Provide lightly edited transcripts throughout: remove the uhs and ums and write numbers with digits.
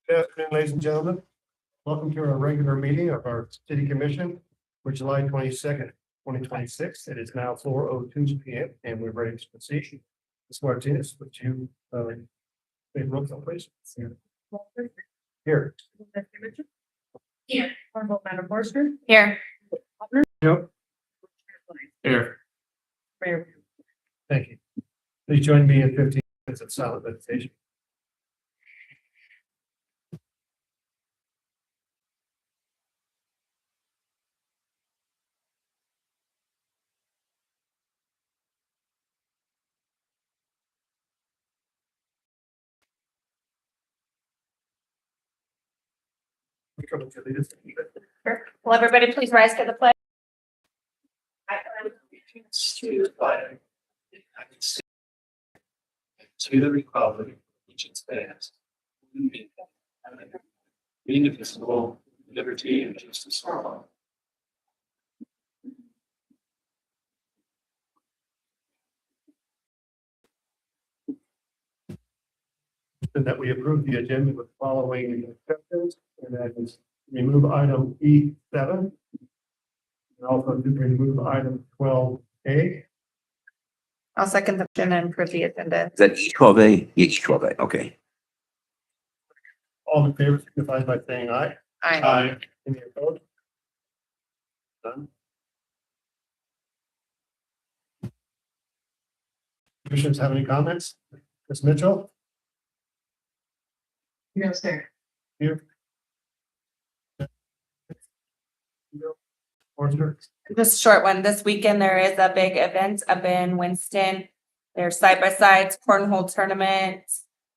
Good afternoon, ladies and gentlemen. Welcome to our regular meeting of our city commission for July 22nd, 2026. It is now 4:02 p.m. and we're ready to proceed. Ms. Martinez, would you make roll call, please? Here. Here. Honorable Madam Forster. Here. Yep. Here. Mayor. Thank you. Please join me in 15 minutes of silent meditation. Will everybody please rise to the pledge? To the republic, which stands, indivisible, liberty and justice for all. And that we approve the agenda with following exceptions, and that is remove item E7. And also to remove item 12A. I'll second the motion and approve the agenda. Is that E12A? H12A, okay. All in favor, signify by saying aye. Aye. Any opposed? Done. Commissioners have any comments? Ms. Mitchell? No, sir. Here. Forster? Just a short one. This weekend, there is a big event up in Winston. There's side-by-sides, cornhole tournament,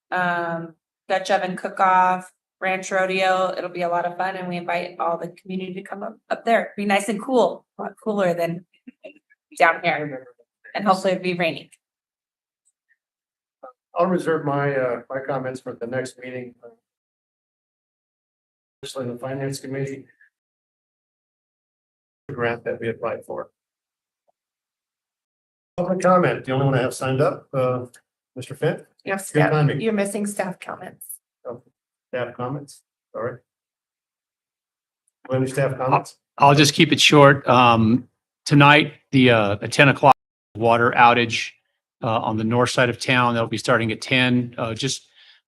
Dutch oven cook-off, ranch rodeo. It'll be a lot of fun, and we invite all the community to come up there. Be nice and cool, a lot cooler than down here, and hopefully it'll be raining. I'll reserve my my comments for the next meeting. Especially the finance committee. The grant that we applied for. Public comment, the only one I have signed up, Mr. Finn, Yes, Good timing. you're missing staff comments. staff comments, sorry. Any staff comments? I'll just keep it short. Tonight, at 10 o'clock, water outage on the north side of town. That'll be starting at 10.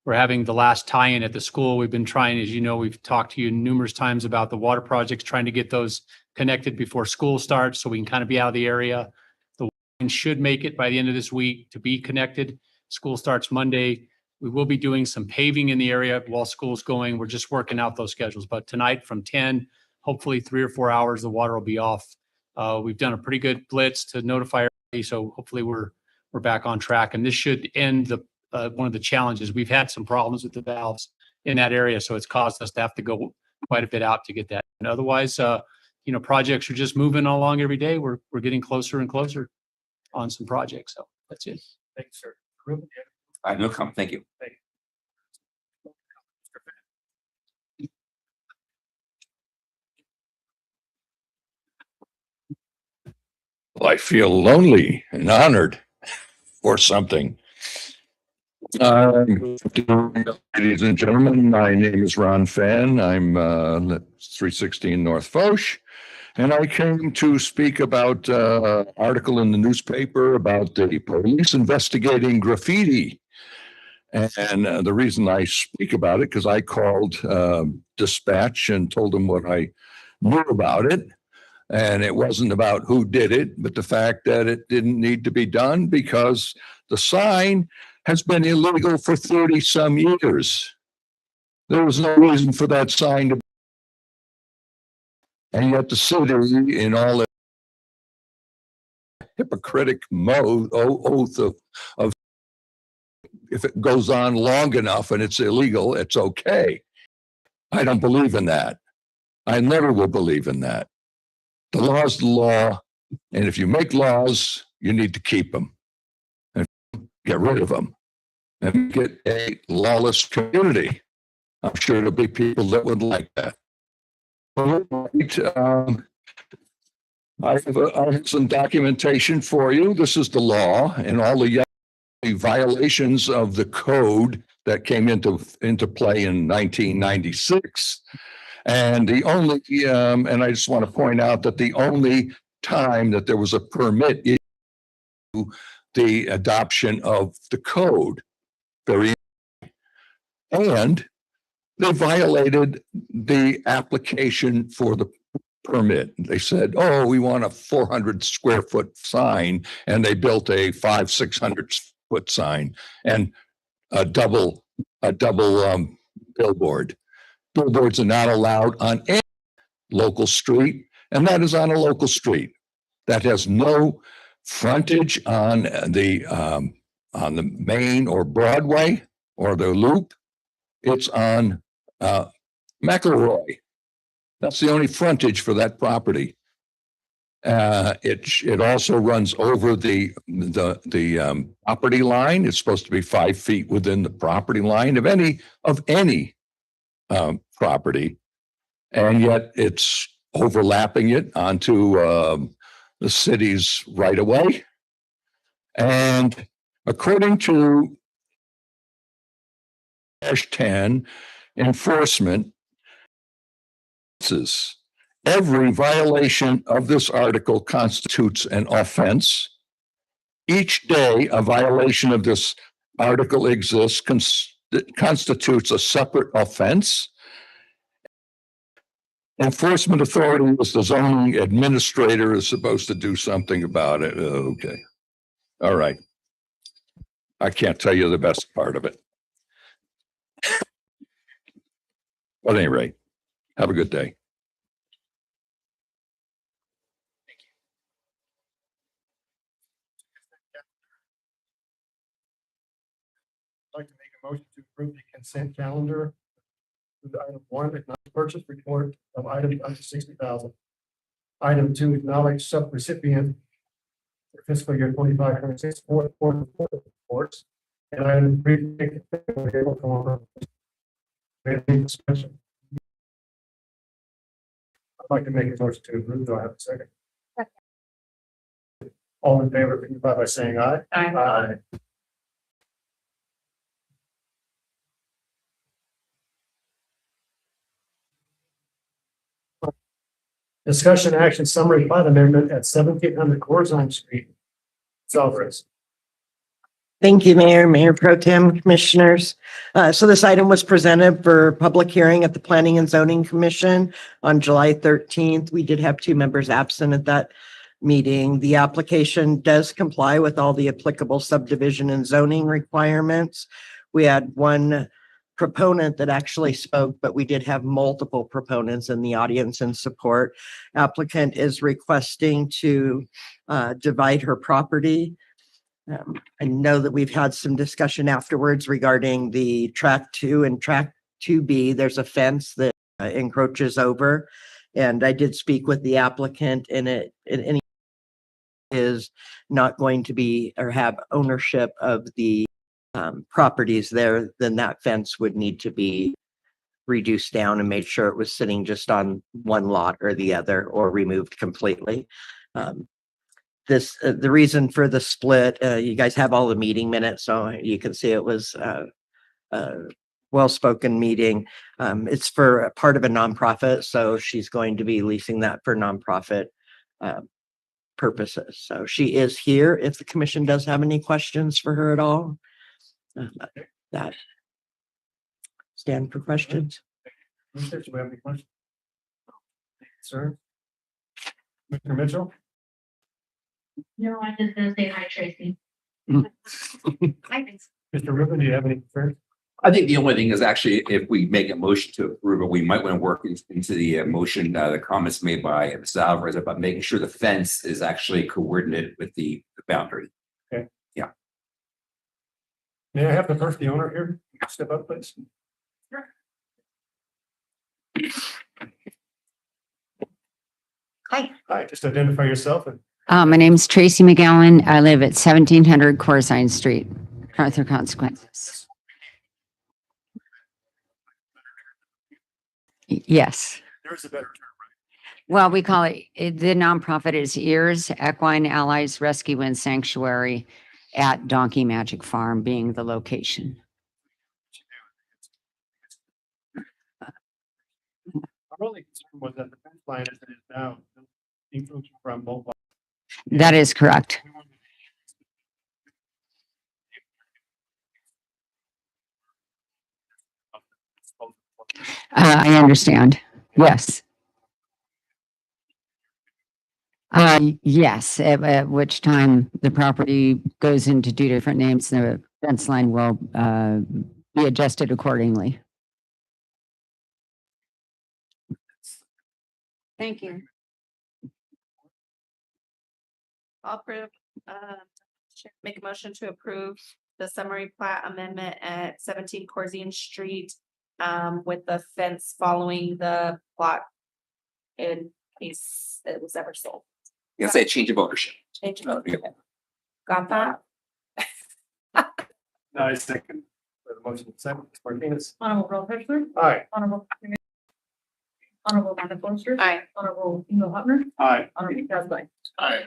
We're having the last tie-in at the school. We've been trying, as you know, we've talked to you numerous times about the water projects, trying to get those connected before school starts so we can kind of be out of the area. The line should make it by the end of this week to be connected. School starts Monday. We will be doing some paving in the area while school's going. We're just working out those schedules. But tonight from 10, hopefully 3 or 4 hours, the water will be off. We've done a pretty good blitz to notify everybody, so hopefully we're back on track. And this should end one of the challenges. We've had some problems with the valves in that area, so it's caused us to have to go quite a bit out to get that. And otherwise, projects are just moving along every day. We're getting closer and closer on some projects. So that's it. Thanks, sir. Ruben, I have no comment, thank you. Well, I feel lonely and honored or something. Ladies and gentlemen, my name is Ron Fan. I'm 316 North Foch, and I came to speak about an article in the newspaper about the police investigating graffiti. And the reason I speak about it, because I called dispatch and told them what I knew about it. And it wasn't about who did it, but the fact that it didn't need to be done because the sign has been illegal for 30 some years. There was no reason for that sign to be. And yet the city, in all its hypocritic oath of if it goes on long enough and it's illegal, it's okay. I don't believe in that. I never will believe in that. The law is the law, and if you make laws, you need to keep them and get rid of them and get a lawless community. I'm sure there'll be people that would like that. I have some documentation for you. This is the law, and all the violations of the code that came into play in 1996. And the only, and I just want to point out that the only time that there was a permit issue, the adoption of the code. And they violated the application for the permit. They said, oh, we want a 400 square foot sign, and they built a 600 foot sign and a double billboard. Billboards are not allowed on any local street, and that is on a local street. That has no frontage on the main or Broadway or the Loop. It's on McElroy. That's the only frontage for that property. It also runs over the property line. It's supposed to be 5 feet within the property line of any property, and yet it's overlapping it onto the city's right of way. And according to -10 enforcement, every violation of this article constitutes an offense. Each day a violation of this article exists constitutes a separate offense. Enforcement authority is the zoning administrator is supposed to do something about it. Okay. All right. I can't tell you the best part of it. But at any rate, have a good day. I'd like to make a motion to approve the consent calendar. With item 1, acknowledge purchase report of items under 60,000. Item 2, acknowledge subrecipient for fiscal year 25-26 fourth quarter reports. And item 3, I'd like to make a motion to approve. Do I have a second? All in favor, signify by saying aye. Aye. Discussion action summary plat amendment at 1700 Corzine Street, Southwest. Thank you, Mayor Pro Tem, Commissioners. So this item was presented for public hearing at the Planning and Zoning Commission on July 13th. We did have 2 members absent at that meeting. The application does comply with all the applicable subdivision and zoning requirements. We had 1 proponent that actually spoke, but we did have multiple proponents in the audience in support. Applicant is requesting to divide her property. I know that we've had some discussion afterwards regarding the track 2 and track 2B. There's a fence that encroaches over, and I did speak with the applicant, and it is not going to be or have ownership of the properties there. Then that fence would need to be reduced down and made sure it was sitting just on one lot or the other, or removed completely. The reason for the split, you guys have all the meeting minutes, so you can see it was a well-spoken meeting. It's for a part of a nonprofit, so she's going to be leasing that for nonprofit purposes. So she is here if the commission does have any questions for her at all. That stand for questions. Commissioners, do we have any questions? Sir? Mr. Mitchell? No, I just gonna say hi, Tracy. Hi. Mr. Rubin, do you have any concerns? I think the only thing is actually if we make a motion to approve it, we might want to work into the motion, the comments made by Mr. Alvarez about making sure the fence is actually coordinated with the boundary. May I have the first, the owner here? Step up, please. Hi. Hi, just identify yourself and My name's Tracy McGowan. I live at 1700 Corzine Street, Arthur Consequences. Yes. there's a better term. Well, we call it, the nonprofit is Ears Equine Allies Rescue and Sanctuary at Donkey Magic Farm being the location. only concern was that the fence line as it is now encroaching from both. That is correct. I understand. Yes. Yes, at which time the property goes into two different names, the fence line will, be adjusted accordingly. Thank you. I'll approve, make a motion to approve the summary plat amendment at 17 Corzine Street. With the fence following the plot. In case it was ever sold. You can say change of ownership. Change of ownership. Got that? I second. For the motion, second, Ms. Martinez. Honorable Ralph Hitchler. Aye. Honorable. Honorable Amanda Forster. Aye. Honorable Ingo Hopner. Aye. Honorable Chaz White. Aye.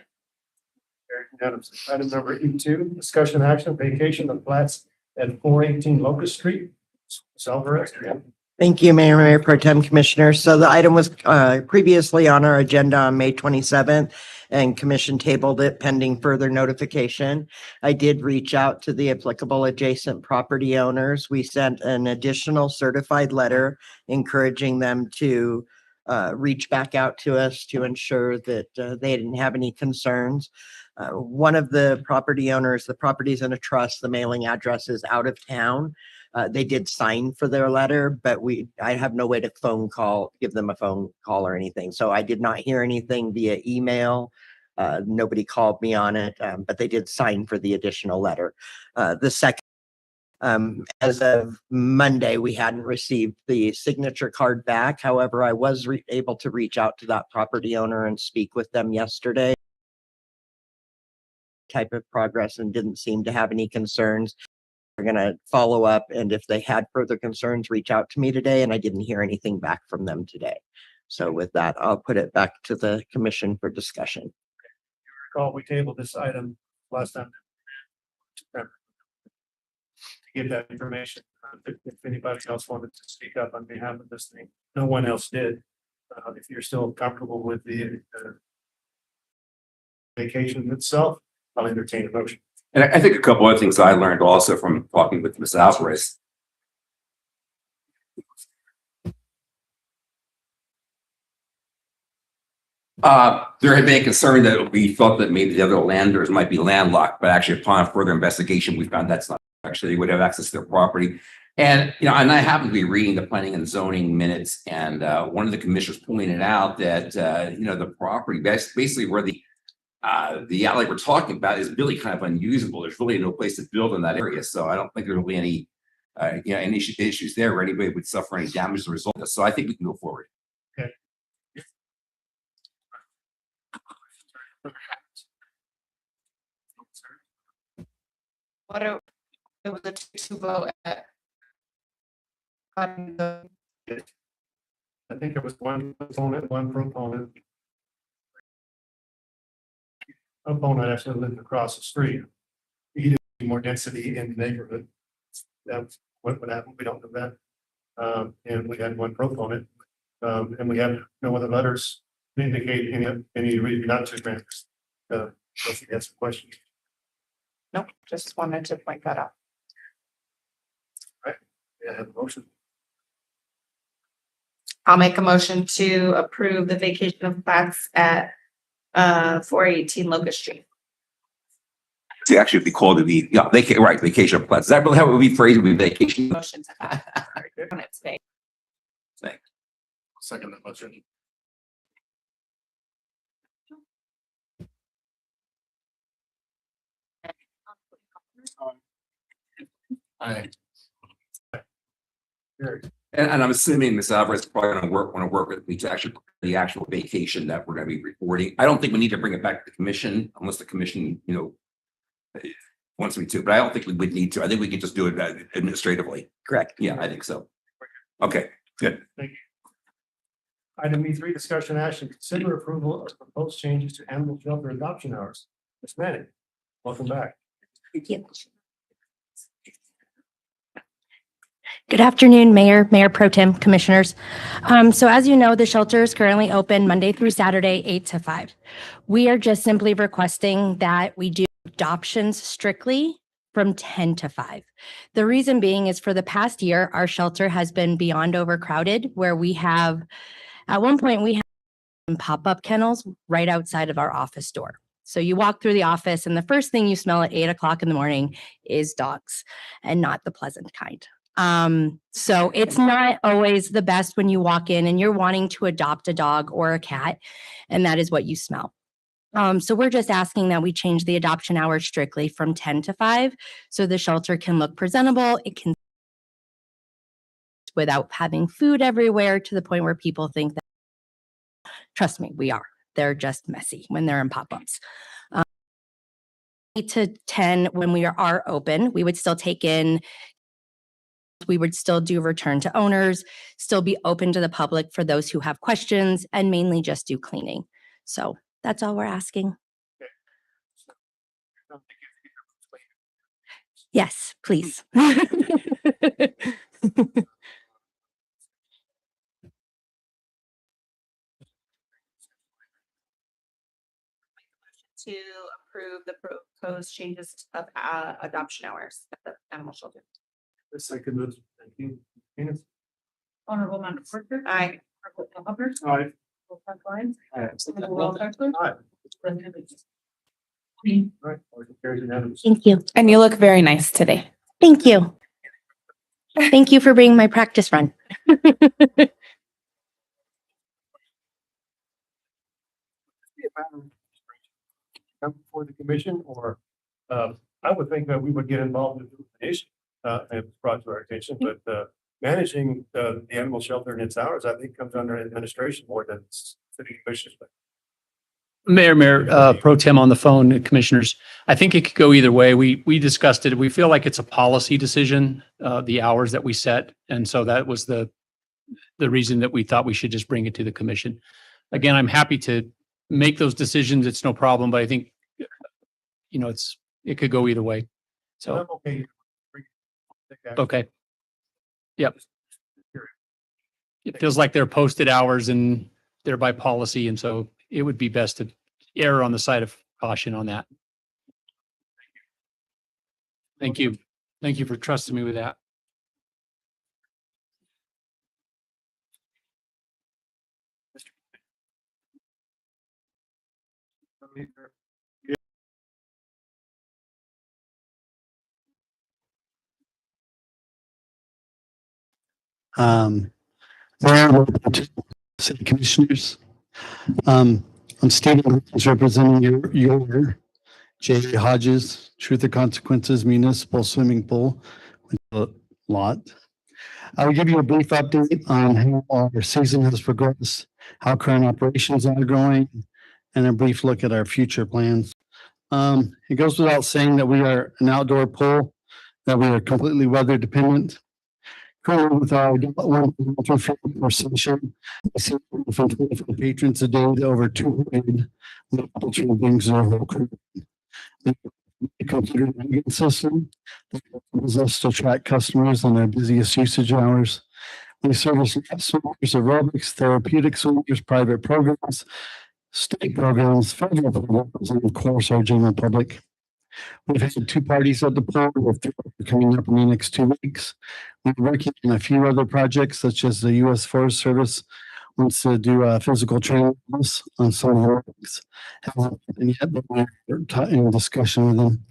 Carried unanimously. Item number E2, discussion action, vacation of flats at 418 Locust Street. Alvarez. Thank you, Mayor Pro Tem Commissioners. So the item was previously on our agenda on May 27th and commission tabled it pending further notification. I did reach out to the applicable adjacent property owners. We sent an additional certified letter encouraging them to reach back out to us to ensure that they didn't have any concerns. One of the property owners, the property's in a trust, the mailing address is out of town. They did sign for their letter, but I have no way to give them a phone call or anything. So I did not hear anything via email. Nobody called me on it, but they did sign for the additional letter. The second, as of Monday, we hadn't received the signature card back. However, I was able to reach out to that property owner and speak with them yesterday. Type of progress and didn't seem to have any concerns. We're going to follow up, and if they had further concerns, reach out to me today, and I didn't hear anything back from them today. So with that, I'll put it back to the commission for discussion. Recall, we tabled this item last time. To give that information, if anybody else wanted to speak up on behalf of this thing, no one else did. If you're still comfortable with the vacation itself, I'll entertain a motion. And I think a couple other things I learned also from talking with Ms. Alvarez. There had been a concern that we thought that maybe the other landers might be landlocked, but actually upon further investigation, we found that's not actually, they would have access to their property. And, and I happen to be reading the planning and zoning minutes, and one of the commissioners pointed out that, the property, basically where the alley we're talking about is really kind of unusable. There's really no place to build in that area. So I don't think there will be any, any issues there where anybody would suffer any damage as a result of this. So I think we can go forward. Okay. It was a 2-2 vote at. On the I think it was one opponent, one proponent. Opponent actually lived across the street. He did more density in the neighborhood. That's what would happen. We don't know that. And we had one proponent. And we have no other letters to indicate any reason not to grant this. So if you have some questions. Nope, just wanted to point that out. Yeah, I have a motion. I'll make a motion to approve the vacation of flats at 418 Locust Street. To actually be called to be, vacation plans. Is that really how it would be phrased? Would be vacation? Motion to that. On its face. Second the motion. Aye. Carried. And I'm assuming Ms. Alvarez is probably going to want to work with me to actually the actual vacation that we're going to be reporting. I don't think we need to bring it back to the commission unless the commission, wants me to, but I don't think we would need to. I think we could just do it administratively. Correct. Yeah, I think so. Okay, good. Item E3, discussion action, consider approval of proposed changes to animal shelter adoption hours. Ms. Manning, welcome back. Good Good afternoon, Mayor Pro Tem, Commissioners. So as you know, the shelter is currently open Monday through Saturday, 8 to 5. We are just simply requesting that we do adoptions strictly from 10 to 5. The reason being is for the past year, our shelter has been beyond overcrowded, where we have, at one point, we had pop-up kennels right outside of our office door. So you walk through the office and the first thing you smell at 8 o'clock in the morning is dogs, and not the pleasant kind. So it's not always the best when you walk in and you're wanting to adopt a dog or a cat, and that is what you smell. So we're just asking that we change the adoption hours strictly from 10 to 5, so the shelter can look presentable. It can, without having food everywhere to the point where people think that, trust me, we are. They're just messy when they're in pop-ups. 8 to 10, when we are open, we would still take in, we would still do return to owners, still be open to the public for those who have questions, and mainly just do cleaning. So that's all we're asking. Yes, please. To approve the proposed changes of adoption hours at the animal shelter. The second move. Thank you. Venus? Honorable Madam Porter. Aye. Honorable Hopper. Aye. Honorable Klein. Aye. Honorable Ron Fexler. Aye. President Hughes. All right, motion carries unanimously. Thank you. And you look very nice today. Thank you. Thank you for bringing my practice run. Come before the commission, or I would think that we would get involved in the issue, and it was brought to our attention, but managing the animal shelter and its hours, I think comes under administration more than city commissioners. Mayor Pro Tem on the phone, Commissioners. I think it could go either way. We discussed it. We feel like it's a policy decision, the hours that we set. And so that was the reason that we thought we should just bring it to the commission. Again, I'm happy to make those decisions. It's no problem, but I think, you know, it could go either way. So, I'm okay. okay. Yep. It feels like they're posted hours and they're by policy. And so it would be best to err on the side of caution on that. Thank you. Thank you for trusting me with that. Mayor, City Commissioners, I'm Stephen Hodges, representing your J. Hodges Truth or Consequences Municipal Swimming Pool lot. I'll give you a brief update on how our season has progressed, how current operations are going, and a brief look at our future plans. It goes without saying that we are an outdoor pool, that we are completely weather dependent. Currently, with our per session, I see from 24 patrons a day to over 200 cultural things in our whole crew. The computer ranking system that allows us to track customers on their busiest usage hours. We service swimmers, aerobics, therapeutic swimmers, private programs, state programs, federal programs, and of course, our general public. We've had 2 parties at the pool, with 3 coming up in the next 2 weeks. We're working on a few other projects, such as the U.S. Forest Service wants to do a physical training on some of the works. And yet, but we're in discussion with them.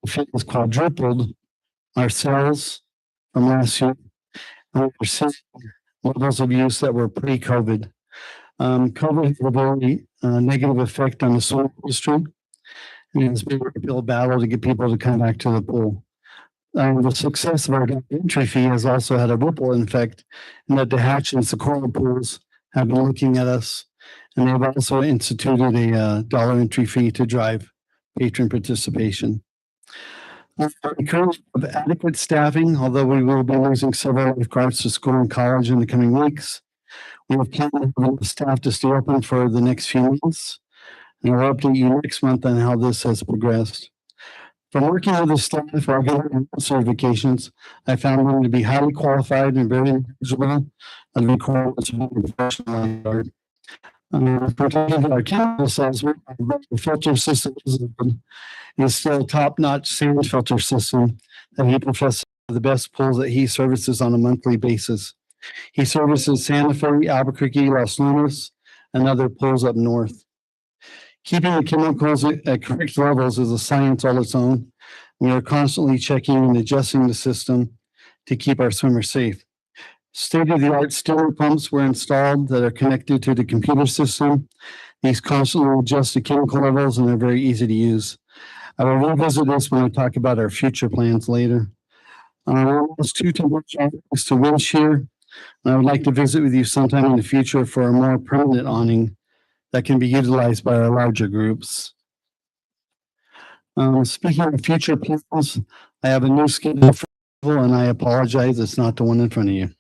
Fitness quadrupled our sales from last year. And we're seeing levels of use that were pre-COVID. COVID had a very negative effect on the swim industry. And it's been a real battle to get people to come back to the pool. The success of our entry fee has also had a ripple effect, in that the Hatch and Socorro pools have been looking at us, and they've also instituted a dollar entry fee to drive patron participation. We currently have adequate staffing, although we will be losing several lifeguards to school and college in the coming weeks. We have planned to have enough staff to stay open for the next few months. And I'll update you next month on how this has progressed. From working with the staff for our government certifications, I found them to be highly qualified and very knowledgeable of the requirements of a professional lifeguard. Particularly our chemical assessment, the filter system is still a top-notch sand filter system that he professes the best pools that he services on a monthly basis. He services Santa Fe, Albuquerque, Los Lunas, and other pools up north. Keeping the chemicals at correct levels is a science all its own. We are constantly checking and adjusting the system to keep our swimmers safe. State-of-the-art steamer pumps were installed that are connected to the computer system. These constantly adjust the chemical levels and they're very easy to use. I will revisit this when I talk about our future plans later. Almost 2 temperature to winch here. And I would like to visit with you sometime in the future for a more permanent awning that can be utilized by our larger groups. Speaking of future plans, I have a new schedule for and I apologize, it's not the one in front of you.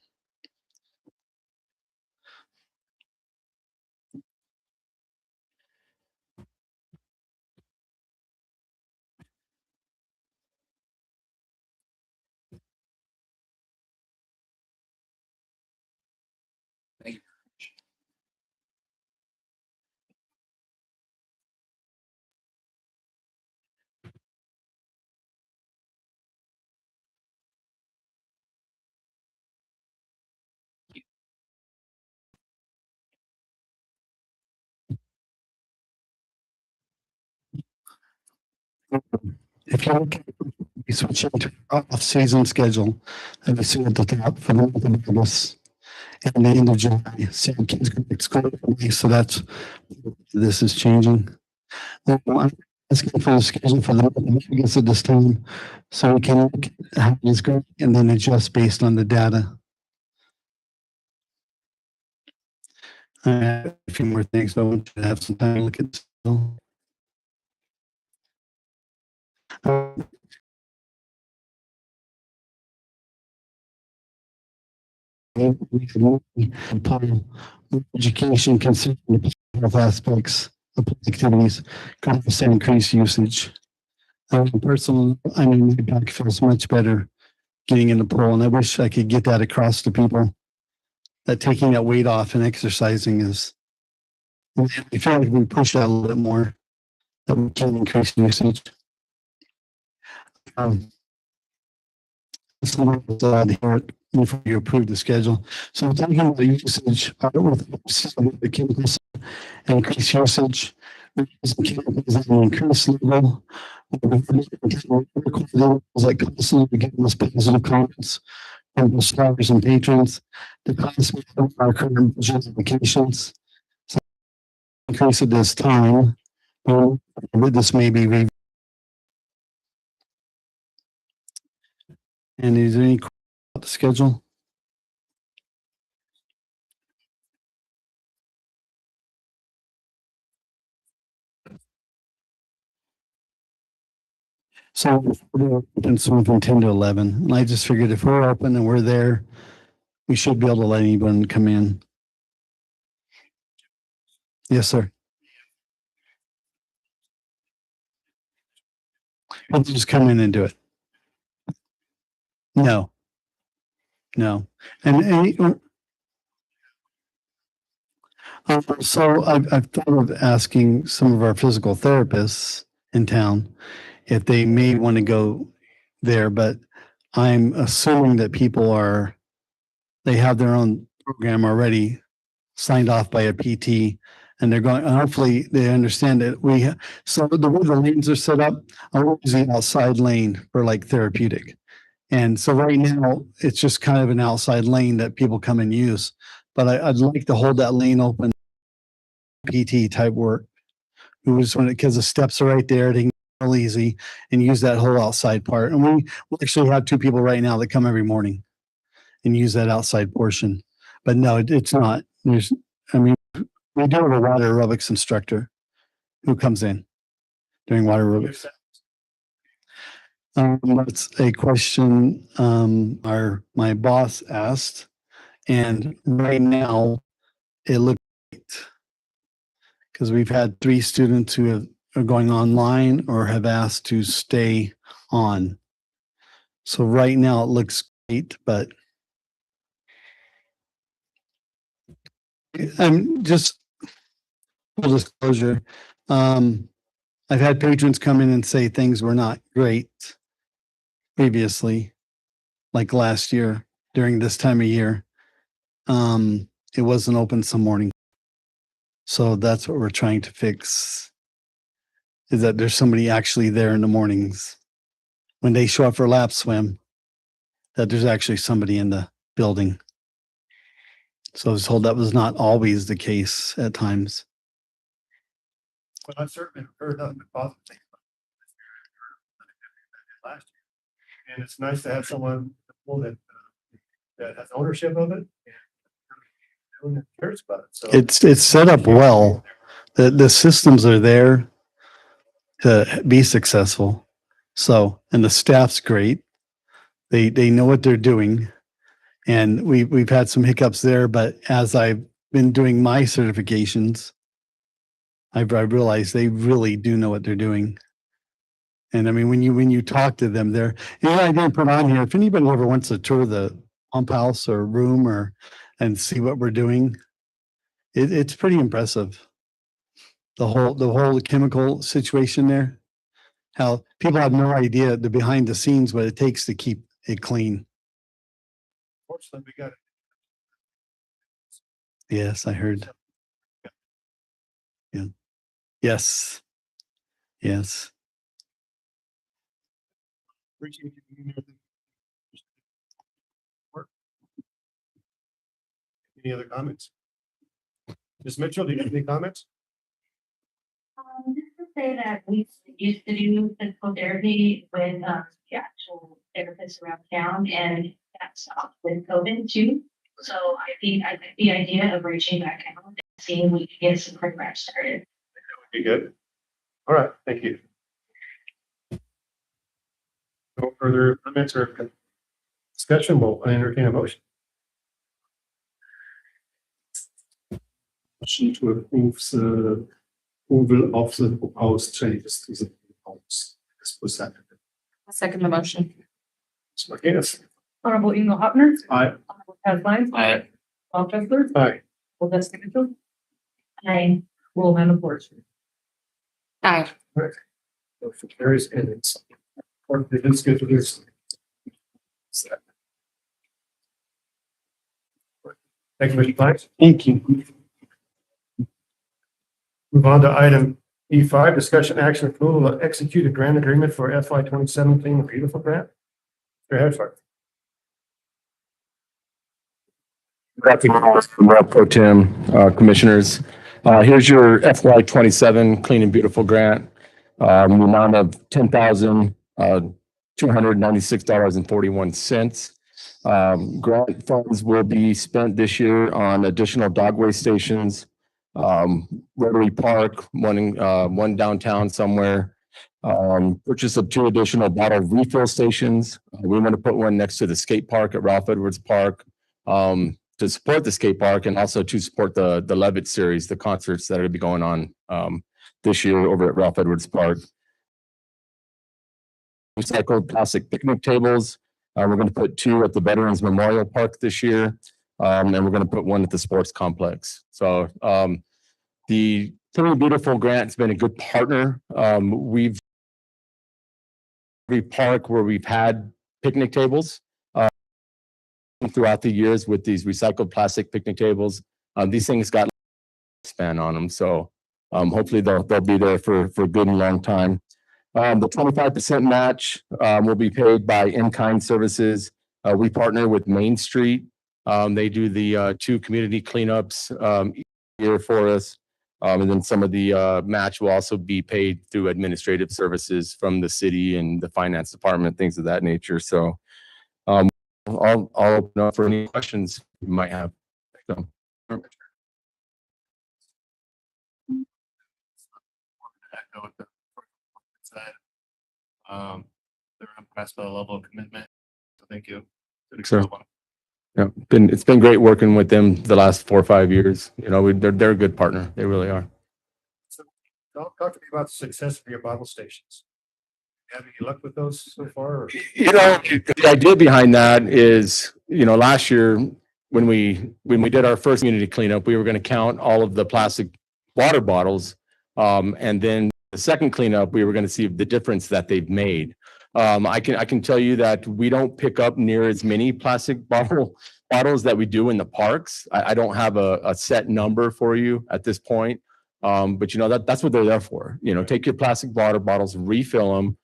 If you look at we switch into off-season schedule, and we see at the top for the month of August and the end of July, so kids go to school, so that's this is changing. I'm asking for the schedule for the month of August at this time, so we can look at how it's going and then adjust based on the data. I have a few more things, but I want you to have some time to look at this. Education considering the health aspects of activities could increase usage. Personally, I mean, my back feels much better getting in the pool, and I wish I could get that across to people that taking that weight off and exercising is. I feel like we push that a little bit more, that we can increase usage. Here before you approve the schedule. So I'm talking about the usage with the chemicals and increase usage, increase level. Like constantly getting those positive comments from the subscribers and patrons. The cost of our current budget applications. So increase at this time. This may be and is there any question about the schedule? So we're open from 10 to 11. And I just figured if we're open and we're there, we should be able to let anyone come in. Yes, sir. We'll just come in and do it. No. And so I've thought of asking some of our physical therapists in town if they may want to go there, but I'm assuming that they have their own program already signed off by a PT, and they're going, hopefully they understand that so the way the lanes are set up, I'm using outside lane for like therapeutic. And so right now it's just kind of an outside lane that people come and use, but I'd like to hold that lane open, PT type work. We just want it because the steps are right there. They can get real easy and use that whole outside part. And we actually have 2 people right now that come every morning and use that outside portion. But no, it's not. We do have a water aerobics instructor who comes in during water aerobics. That's a question my boss asked, and right now it looks great because we've had 3 students who are going online or have asked to stay on. So right now it looks great, but I'm just full disclosure. I've had patrons come in and say things were not great previously, like last year during this time of year. It wasn't open some morning. So that's what we're trying to fix, is that there's somebody actually there in the mornings when they show up for lap swim, that there's actually somebody in the building. So I was told that was not always the case at times. Well, I've certainly heard nothing but positive things about this year. Last year. And it's nice to have someone that that has ownership of it and cares about it. So It's set up well. The systems are there to be successful. So, and the staff's great. They know what they're doing. And we've had some hiccups there, but as I've been doing my certifications, I've realized they really do know what they're doing. And I mean, when you talk to them there, I didn't put on here, if anybody ever wants to tour the pump house or room and see what we're doing, it's pretty impressive. The whole chemical situation there, how people have no idea the behind the scenes, what it takes to keep it clean. fortunately, we got it. Yes, I heard. Yeah. Yes. Yes. Appreciate you being here. Any other comments? Ms. Mitchell, do you have any comments? Just to say that we used to do physical therapy with the actual therapists around town, and that stopped with COVID too. So I think the idea of reaching back out and seeing we can get some programs started. That would be good. All right, thank you. No further comments or discussion, we'll entertain a motion. Motion to approve the approval of the proposed changes to the homes as presented. I'll second the motion. Ms. Martinez. Honorable Ingo Hopner. Aye. Honorable Chaz Lyons. Aye. Bob Chesler. Aye. Odessa Mitchell. I Rule Amanda Forrester. Aye. Motion carries and it's. Or it is good to do. Thank you, Mr. Planks. Thank you. Move on to item E5, discussion action approval of executed grant agreement for FY 2017 Beautiful Grant. Go ahead, sir. Good afternoon, Mayor Pro Tem, Commissioners. Here's your FY 27 Clean and Beautiful Grant. The amount of $10,296.41. Grant funds will be spent this year on additional dog waste stations, Rotary Park, one downtown somewhere. Purchase of 2 additional bottle refill stations. We want to put one next to the skate park at Ralph Edwards Park. To support the skate park and also to support the Levitt series, the concerts that are going to be going on this year over at Ralph Edwards Park. Recycled plastic picnic tables. We're going to put 2 at the Veterans Memorial Park this year. And we're going to put 1 at the sports complex. So the Clean and Beautiful Grant has been a good partner. We've every park where we've had picnic tables throughout the years with these recycled plastic picnic tables. These things got span on them. So hopefully they'll be there for a good and long time. The 25% match will be paid by in-kind services. We partner with Main Street. They do the 2 community cleanups here for us. And then some of the match will also be paid through administrative services from the city and the finance department, things of that nature. So I'll open up for any questions you might have. So. They're impressed by the level of commitment. So thank you. Sure. Yeah, it's been great working with them the last 4 or 5 years. You know, they're a good partner. They really are. So talk to me about the success of your bottle stations. Have any luck with those so far? Or? The idea behind that is, last year when we did our first community cleanup, we were going to count all of the plastic water bottles. And then the second cleanup, we were going to see the difference that they've made. I can tell you that we don't pick up near as many plastic bottles that we do in the parks. I don't have a set number for you at this point. But that's what they're there for. Take your plastic water bottles, refill them,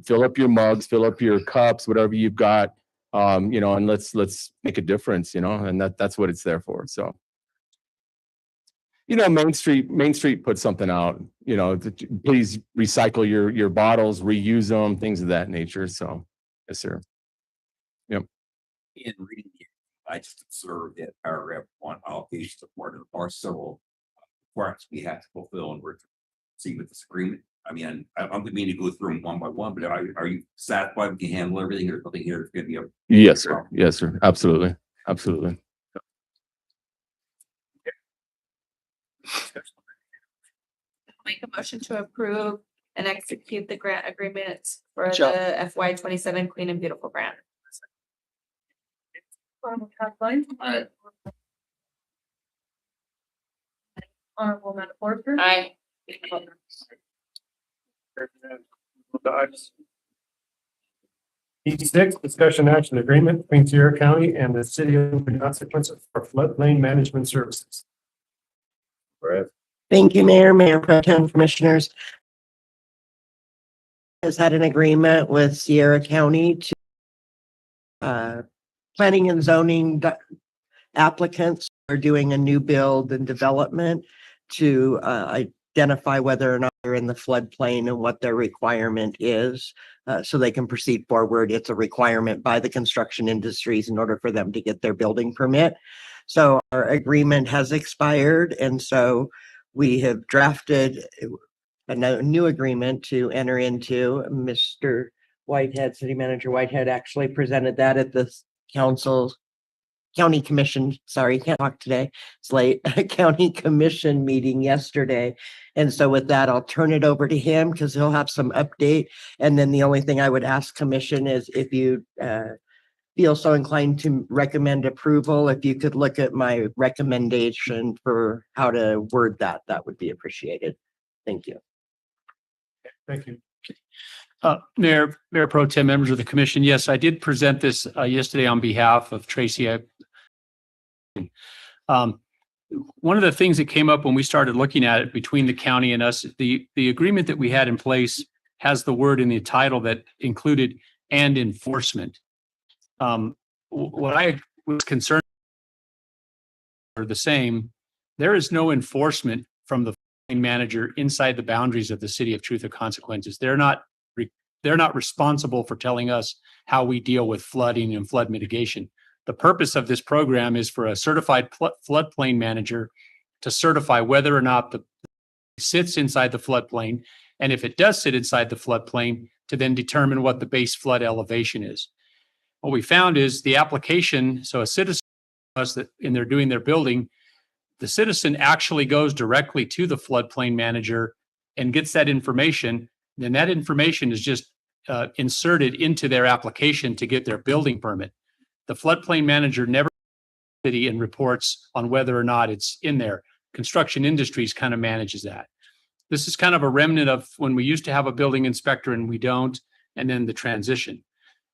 fill up your mugs, fill up your cups, whatever you've got, and let's make a difference, and that's what it's there for. So, Main Street put something out, please recycle your bottles, reuse them, things of that nature. So, yes, sir. Yep. In reading, I just observed that paragraph 1, allocation support of the park several requirements we have to fulfill in order to proceed with this agreement. I mean, I'm going to mean to go through them one by one, but are you satisfied we can handle everything, or something here is going to be a Yes, sir. Yes, sir. Absolutely. Absolutely. Make a motion to approve and execute the grant agreement for the FY 27 Clean and Beautiful grant. Honorable Kathleen. Aye. Honorable Amanda Porter. Aye. E6, discussion action agreement between Sierra County and the city of consequences for floodplain management services. Brad. Thank you, Mayor Pro Tem, Commissioners. Has had an agreement with Sierra County to planning and zoning applicants are doing a new build and development to identify whether or not they're in the floodplain and what their requirement is, so they can proceed forward. It's a requirement by the construction industries in order for them to get their building permit. So our agreement has expired, and so we have drafted a new agreement to enter into. Mr. Whitehead, City Manager Whitehead, actually presented that at the county commission, sorry, can't talk today, it's late, county commission meeting yesterday. And so with that, I'll turn it over to him because he'll have some update. And then the only thing I would ask commission is if you feel so inclined to recommend approval, if you could look at my recommendation for how to word that, that would be appreciated. Thank you. Thank you. Mayor Pro Tem, members of the commission. Yes, I did present this yesterday on behalf of Tracy. One of the things that came up when we started looking at it between the county and us, the agreement that we had in place has the word in the title that included "and enforcement." What I was concerned are the same. There is no enforcement from the manager inside the boundaries of the city of Truth or Consequences. They're not responsible for telling us how we deal with flooding and flood mitigation. The purpose of this program is for a certified floodplain manager to certify whether or not the sits inside the floodplain, and if it does sit inside the floodplain, to then determine what the base flood elevation is. What we found is the application, so a citizen, that in they're doing their building, the citizen actually goes directly to the floodplain manager and gets that information. Then that information is just inserted into their application to get their building permit. The floodplain manager never city and reports on whether or not it's in there. Construction Industries kind of manages that. This is kind of a remnant of when we used to have a building inspector and we don't, and then the transition.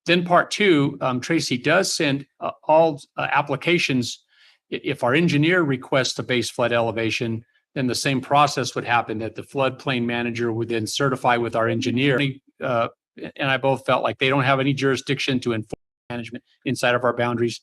Then part two, Tracy does send all applications. If our engineer requests a base flood elevation, then the same process would happen, that the floodplain manager would then certify with our engineer. And I both felt like they don't have any jurisdiction to enforce management inside of our boundaries.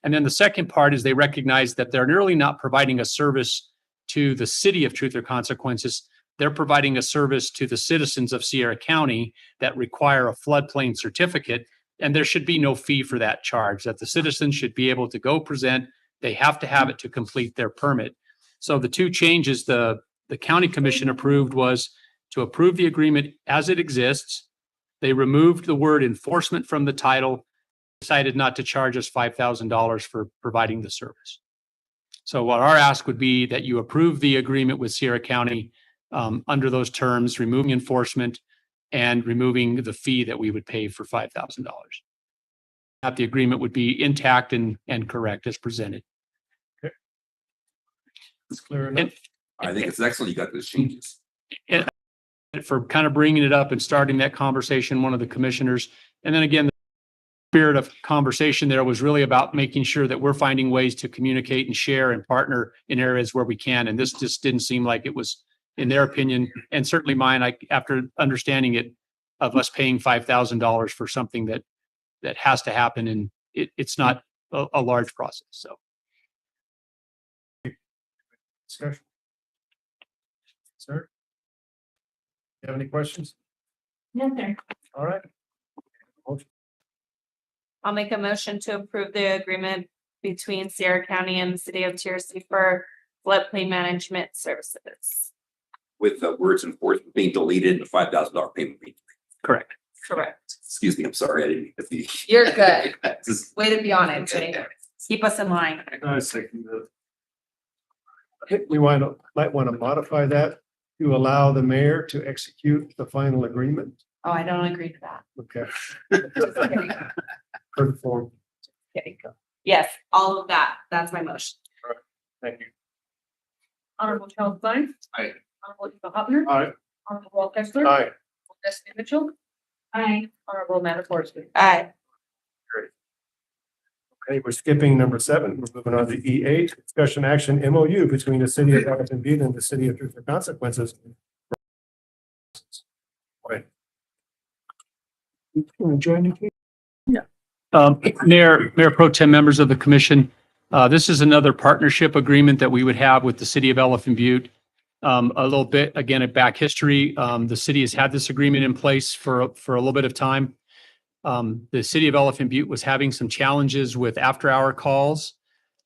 And then the second part is they recognize that they're really not providing a service to the city of Truth or Consequences. They're providing a service to the citizens of Sierra County that require a floodplain certificate. And there should be no fee for that charge, that the citizens should be able to go present. They have to have it to complete their permit. So the two changes the county commission approved was to approve the agreement as it exists. They removed the word enforcement from the title, decided not to charge us $5,000 for providing the service. So what our ask would be that you approve the agreement with Sierra County under those terms, removing enforcement and removing the fee that we would pay for $5,000. That the agreement would be intact and correct as presented. It's clear enough. I think it's excellent you got those changes. For kind of bringing it up and starting that conversation, one of the commissioners. And then again, the spirit of conversation there was really about making sure that we're finding ways to communicate and share and partner in areas where we can. And this just didn't seem like it was, in their opinion, and certainly mine, after understanding it, of us paying $5,000 for something that has to happen, and it's not a large process. So. Discussion. Sir? You have any questions? No, sir. All right. I'll make a motion to approve the agreement between Sierra County and the city of Searcy for floodplain management services. With the words enforcement being deleted and the $5,000 payment being. Correct. Correct. Excuse me, I'm sorry, I didn't mean to be. You're good. Just- Way to be on it, Jay. Keep us in line. I second that. I think we might want to modify that to allow the mayor to execute the final agreement. Oh, I don't agree to that. Okay. Just kidding. Per form. Kidding. Yes, all of that. That's my motion. Thank you. Honorable Charles Klein. Aye. Honorable Eva Hopner. Aye. Honorable Walt Kessler. Aye. Destiny Mitchell. Aye. Honorable Amanda Forsby. Aye. Okay, we're skipping number 7. We're moving on to E8, discussion action MOU between the city of Elephant Butte and the city of Truth or Consequences. Right. You want to join me? Mayor Pro Tem, members of the commission, this is another partnership agreement that we would have with the city of Elephant Butte. A little bit, again, at back history, the city has had this agreement in place for a little bit of time. The city of Elephant Butte was having some challenges with after-hour calls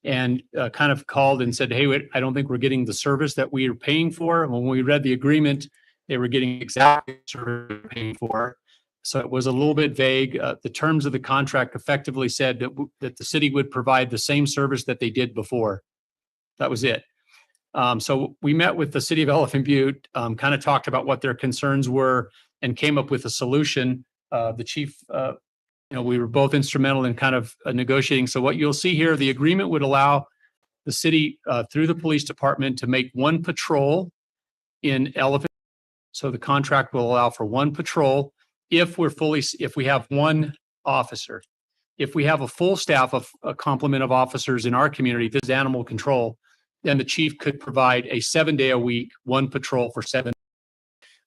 and kind of called and said, hey, I don't think we're getting the service that we are paying for. And when we read the agreement, they were getting exactly the service they were paying for. So it was a little bit vague. The terms of the contract effectively said that the city would provide the same service that they did before. That was it. So we met with the city of Elephant Butte, kind of talked about what their concerns were and came up with a solution. The chief, we were both instrumental in kind of negotiating. So what you'll see here, the agreement would allow the city through the police department to make one patrol in Elephant. So the contract will allow for one patrol if we have one officer. If we have a full staff of a complement of officers in our community, this is animal control, then the chief could provide a 7-day-a-week, one patrol for 7.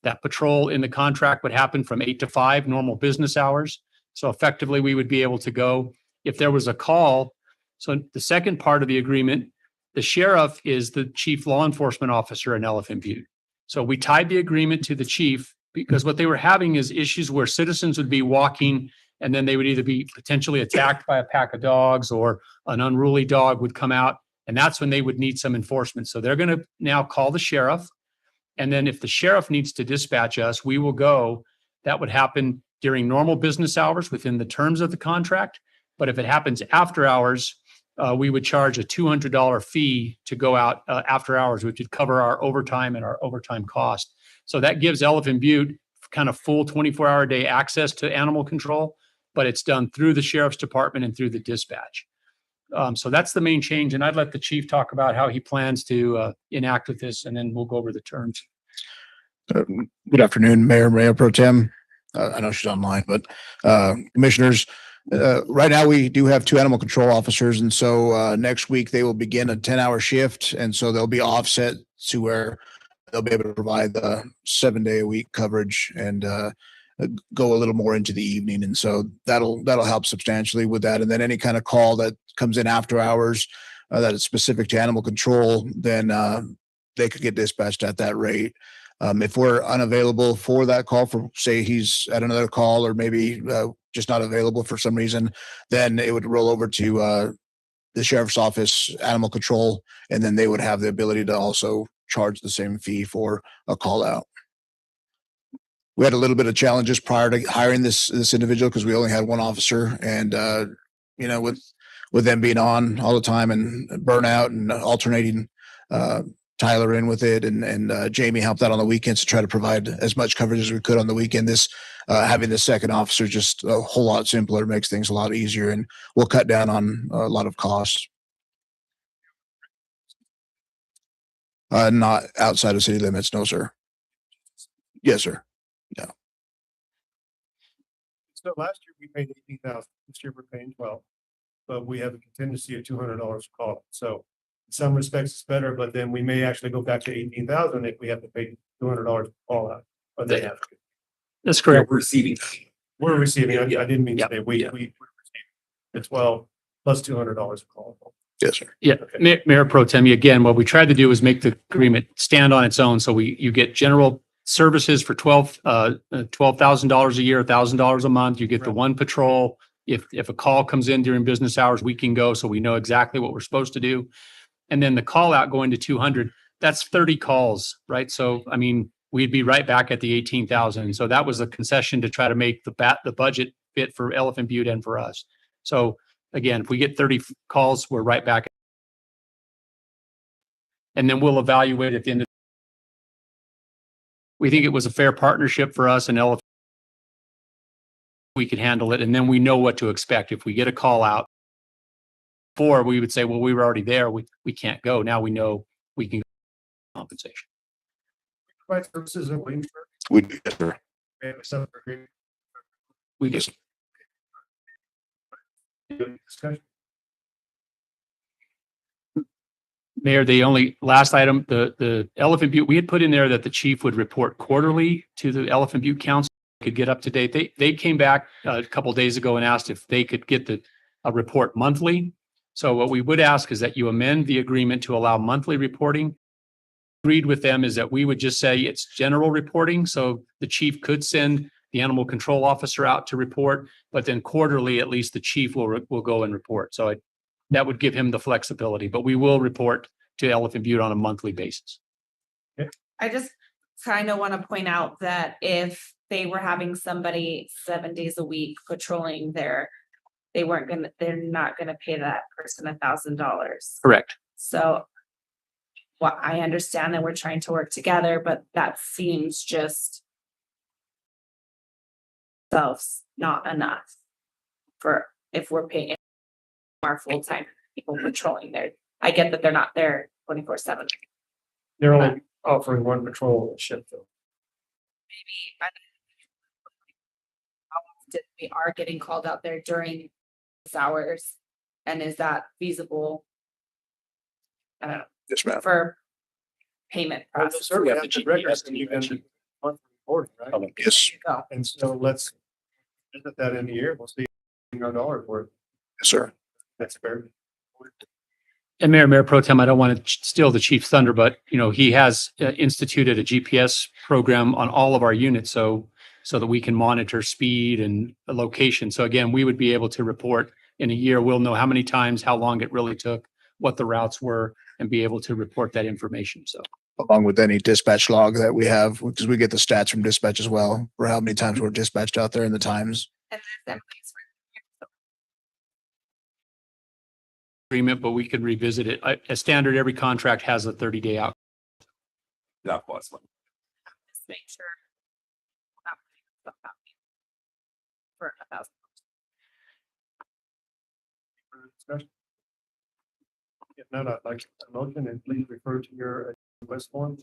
That patrol in the contract would happen from 8 to 5, normal business hours. So effectively, we would be able to go if there was a call. So the second part of the agreement, the sheriff is the chief law enforcement officer in Elephant Butte. So we tied the agreement to the chief because what they were having is issues where citizens would be walking and then they would either be potentially attacked by a pack of dogs or an unruly dog would come out. And that's when they would need some enforcement. So they're going to now call the sheriff. And then if the sheriff needs to dispatch us, we will go. That would happen during normal business hours within the terms of the contract. But if it happens after hours, we would charge a $200 fee to go out after hours, which would cover our overtime and our overtime cost. So that gives Elephant Butte kind of full 24-hour day access to animal control, but it's done through the sheriff's department and through the dispatch. So that's the main change. And I'd let the chief talk about how he plans to enact with this, and then we'll go over the terms. Good afternoon, Mayor Pro Tem. I know she's online, but commissioners, right now we do have 2 animal control officers. And so next week they will begin a 10-hour shift. And so they'll be offset to where they'll be able to provide the 7-day-a-week coverage and go a little more into the evening. And so that'll help substantially with that. And then any kind of call that comes in after hours that is specific to animal control, then they could get dispatched at that rate. If we're unavailable for that call, for say he's at another call or maybe just not available for some reason, then it would roll over to the sheriff's office, animal control, and then they would have the ability to also charge the same fee for a call out. We had a little bit of challenges prior to hiring this individual because we only had one officer, and with them being on all the time and burnout and alternating Tyler in with it, and Jamie helped out on the weekends to try to provide as much coverage as we could on the weekend. This having the second officer just a whole lot simpler, makes things a lot easier, and will cut down on a lot of costs. Not outside of city limits, no, sir. Yes, sir. So last year we paid 18,000, this year we're paying 12. But we have a contingency of $200 a call. So in some respects it's better, but then we may actually go back to 18,000 if we have to pay $200 a call out. But they have to. That's correct. We're receiving. We're receiving, I didn't mean to Yeah. say we we're receiving. It's $12 plus $200 a call. Yes, sir. Yeah, Mayor Pro Tem, again, what we tried to do was make the agreement stand on its own. So you get general services for $12,000 a year, $1,000 a month. You get the one patrol. If a call comes in during business hours, we can go, so we know exactly what we're supposed to do. And then the call out going to 200, that's 30 calls, right? So, I mean, we'd be right back at the 18,000. So that was a concession to try to make the budget fit for Elephant Butte and for us. So again, if we get 30 calls, we're right back. And then we'll evaluate at the end of. We think it was a fair partnership for us and Elephant. We could handle it, and then we know what to expect. If we get a call out, before we would say, well, we were already there. We can't go. Now we know we can compensation. Provide services in Williamsburg. We do, yes, sir. We have a separate agreement. We just, Discussion. Mayor, the only last item, the Elephant Butte, we had put in there that the chief would report quarterly to the Elephant Butte Council, could get up to date. They came back a couple days ago and asked if they could get a report monthly. So what we would ask is that you amend the agreement to allow monthly reporting. Agreed with them is that we would just say it's general reporting. So the chief could send the animal control officer out to report, but then quarterly, at least the chief will go and report. So that would give him the flexibility, but we will report to Elephant Butte on a monthly basis. I just kind of want to point out that if they were having somebody 7 days a week patrolling there, they're not gonna pay that person $1,000. Correct. So well, I understand that we're trying to work together, but that seems just not enough for if we're paying our full-time people patrolling there. I get that they're not there 24/7. They're only offering one patrol shift though. How often we are getting called out there during these hours, and is that feasible? I don't know, Yes, ma'am. for payment Well, process. sir, we have the records and you can monthly reporting, right? Yes, There you go. And so let's visit that in the year. We'll see our dollars worth. yes, sir. That's fair. And Mayor Pro Tem, I don't want to steal the chief's thunder, but he has instituted a GPS program on all of our units, so that we can monitor speed and location. So again, we would be able to report in a year. We'll know how many times, how long it really took, what the routes were, and be able to report that information. So Along with any dispatch log that we have, because we get the stats from dispatch as well, for how many times we're dispatched out there and the times. And there's employees for- agreement, but we could revisit it. A standard, every contract has a 30-day out. That was one. Just make sure. we're not putting stuff out for $1,000. Further discussion? If not, I'd like a motion and please refer to your request form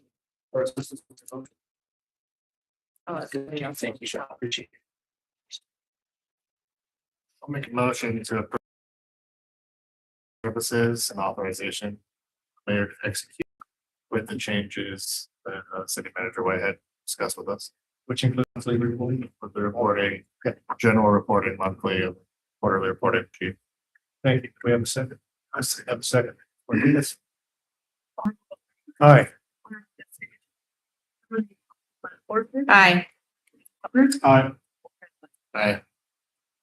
or assistance with the motion. Oh, that's good. Thank you, Sean. Appreciate it. I'll make a motion to approve services and authorization. Mayor to execute with the changes that city manager Whitehead discussed with us. Which includes monthly reporting, with the reporting, general reporting, monthly, quarterly reporting. Chief. Thank you. We have a second. I have a second. Martinez. Aye. Aye. Aye. Aye.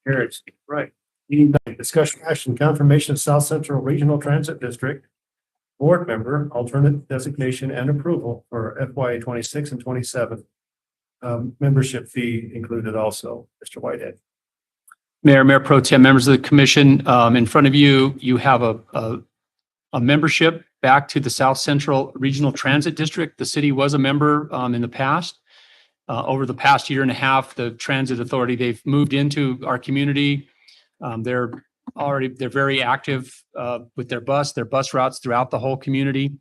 Carries. Right. Meeting night, discussion action, confirmation of South Central Regional Transit District. Board member, alternate designation and approval for FY 26 and 27. Membership fee included also, Mr. Whitehead. Mayor Pro Tem, members of the commission, in front of you, you have a membership back to the South Central Regional Transit District. The city was a member in the past. Over the past year and a half, the Transit Authority, they've moved into our community. They're very active with their bus routes throughout the whole community.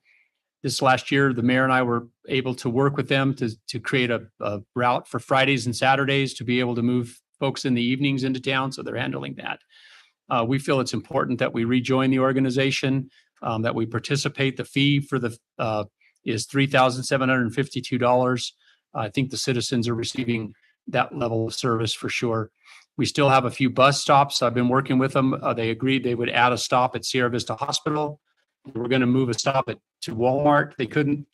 This last year, the mayor and I were able to work with them to create a route for Fridays and Saturdays to be able to move folks in the evenings into town. So they're handling that. We feel it's important that we rejoin the organization, that we participate. The fee for is $3,752. I think the citizens are receiving that level of service for sure. We still have a few bus stops. I've been working with them. They agreed they would add a stop at Sierra Vista Hospital. We're going to move a stop to Walmart. They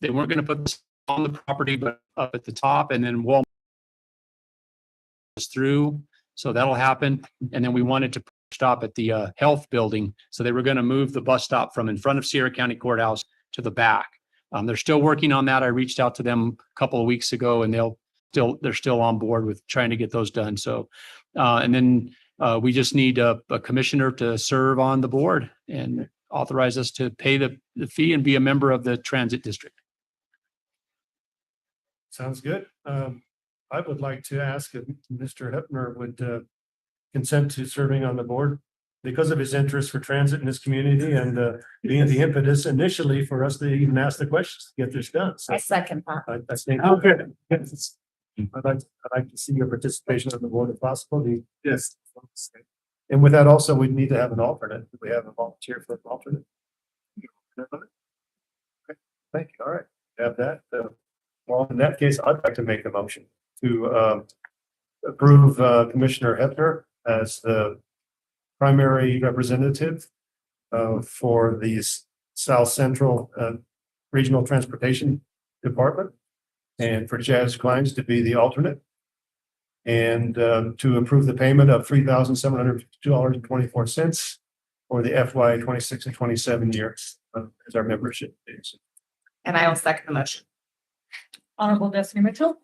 weren't going to put this on the property, but up at the top, and then Walmart is through. So that'll happen. And then we wanted to stop at the health building. So they were going to move the bus stop from in front of Sierra County Courthouse to the back. They're still working on that. I reached out to them a couple of weeks ago, and they're still on board with trying to get those done. So, and then we just need a commissioner to serve on the board and authorize us to pay the fee and be a member of the transit district. Sounds good. I would like to ask if Mr. Hepner would consent to serving on the board because of his interest for transit in this community and being the impetus initially for us to even ask the questions to get this done. So I second that. I think. Okay. I'd like to see your participation on the board if possible. Yes. And with that also, we'd need to have an alternate. Do we have a volunteer for an alternate? Okay. Thank you. All right. Have that. Well, in that case, I'd like to make a motion to approve Commissioner Hepner as the primary representative for the South Central Regional Transportation Department, and for Chaz Kleins to be the alternate, and to approve the payment of $3,752.24 for the FY 26 and 27 years as our membership fees. And I will second the motion. Honorable Destiny Mitchell.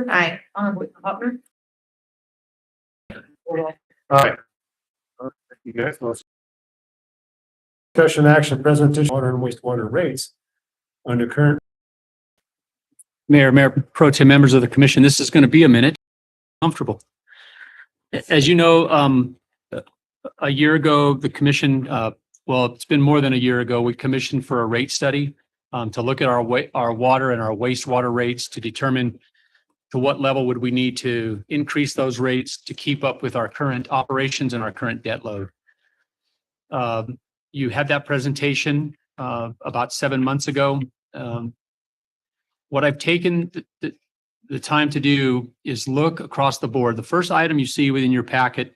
Aye. Honorable Hopper. All right. Thank you guys. Discussion action presentation water and wastewater rates under current. Mayor Pro Tem, members of the commission, this is going to be a minute. Comfortable. As you know, a year ago, the commission, well, it's been more than a year ago, we commissioned for a rate study to look at our water and our wastewater rates to determine to what level would we need to increase those rates to keep up with our current operations and our current debt load. You had that presentation about 7 months ago. What I've taken the time to do is look across the board. The first item you see within your packet,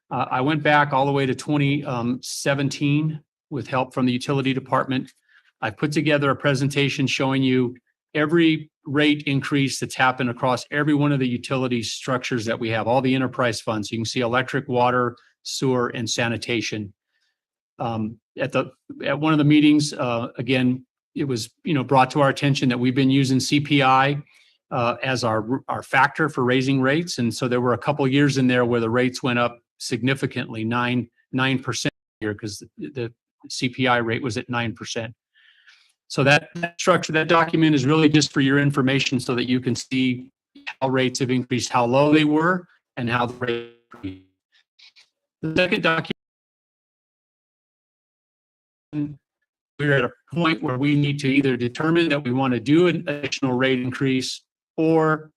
I went back all the way to 2017 with help from the utility department. I put together a presentation showing you every rate increase that's happened across every one of the utility structures that we have, all the enterprise funds. You can see electric, water, sewer, and sanitation. At one of the meetings, again, it was brought to our attention that we've been using CPI as our factor for raising rates, and so there were a couple of years in there where the rates went up significantly, 9% here, because the CPI rate was at 9%. So that structure, that document is really just for your information so that you can see how rates have increased, how low they were, and how the rate increased. The second document, we're at a point where we need to either determine that we want to do an additional rate increase or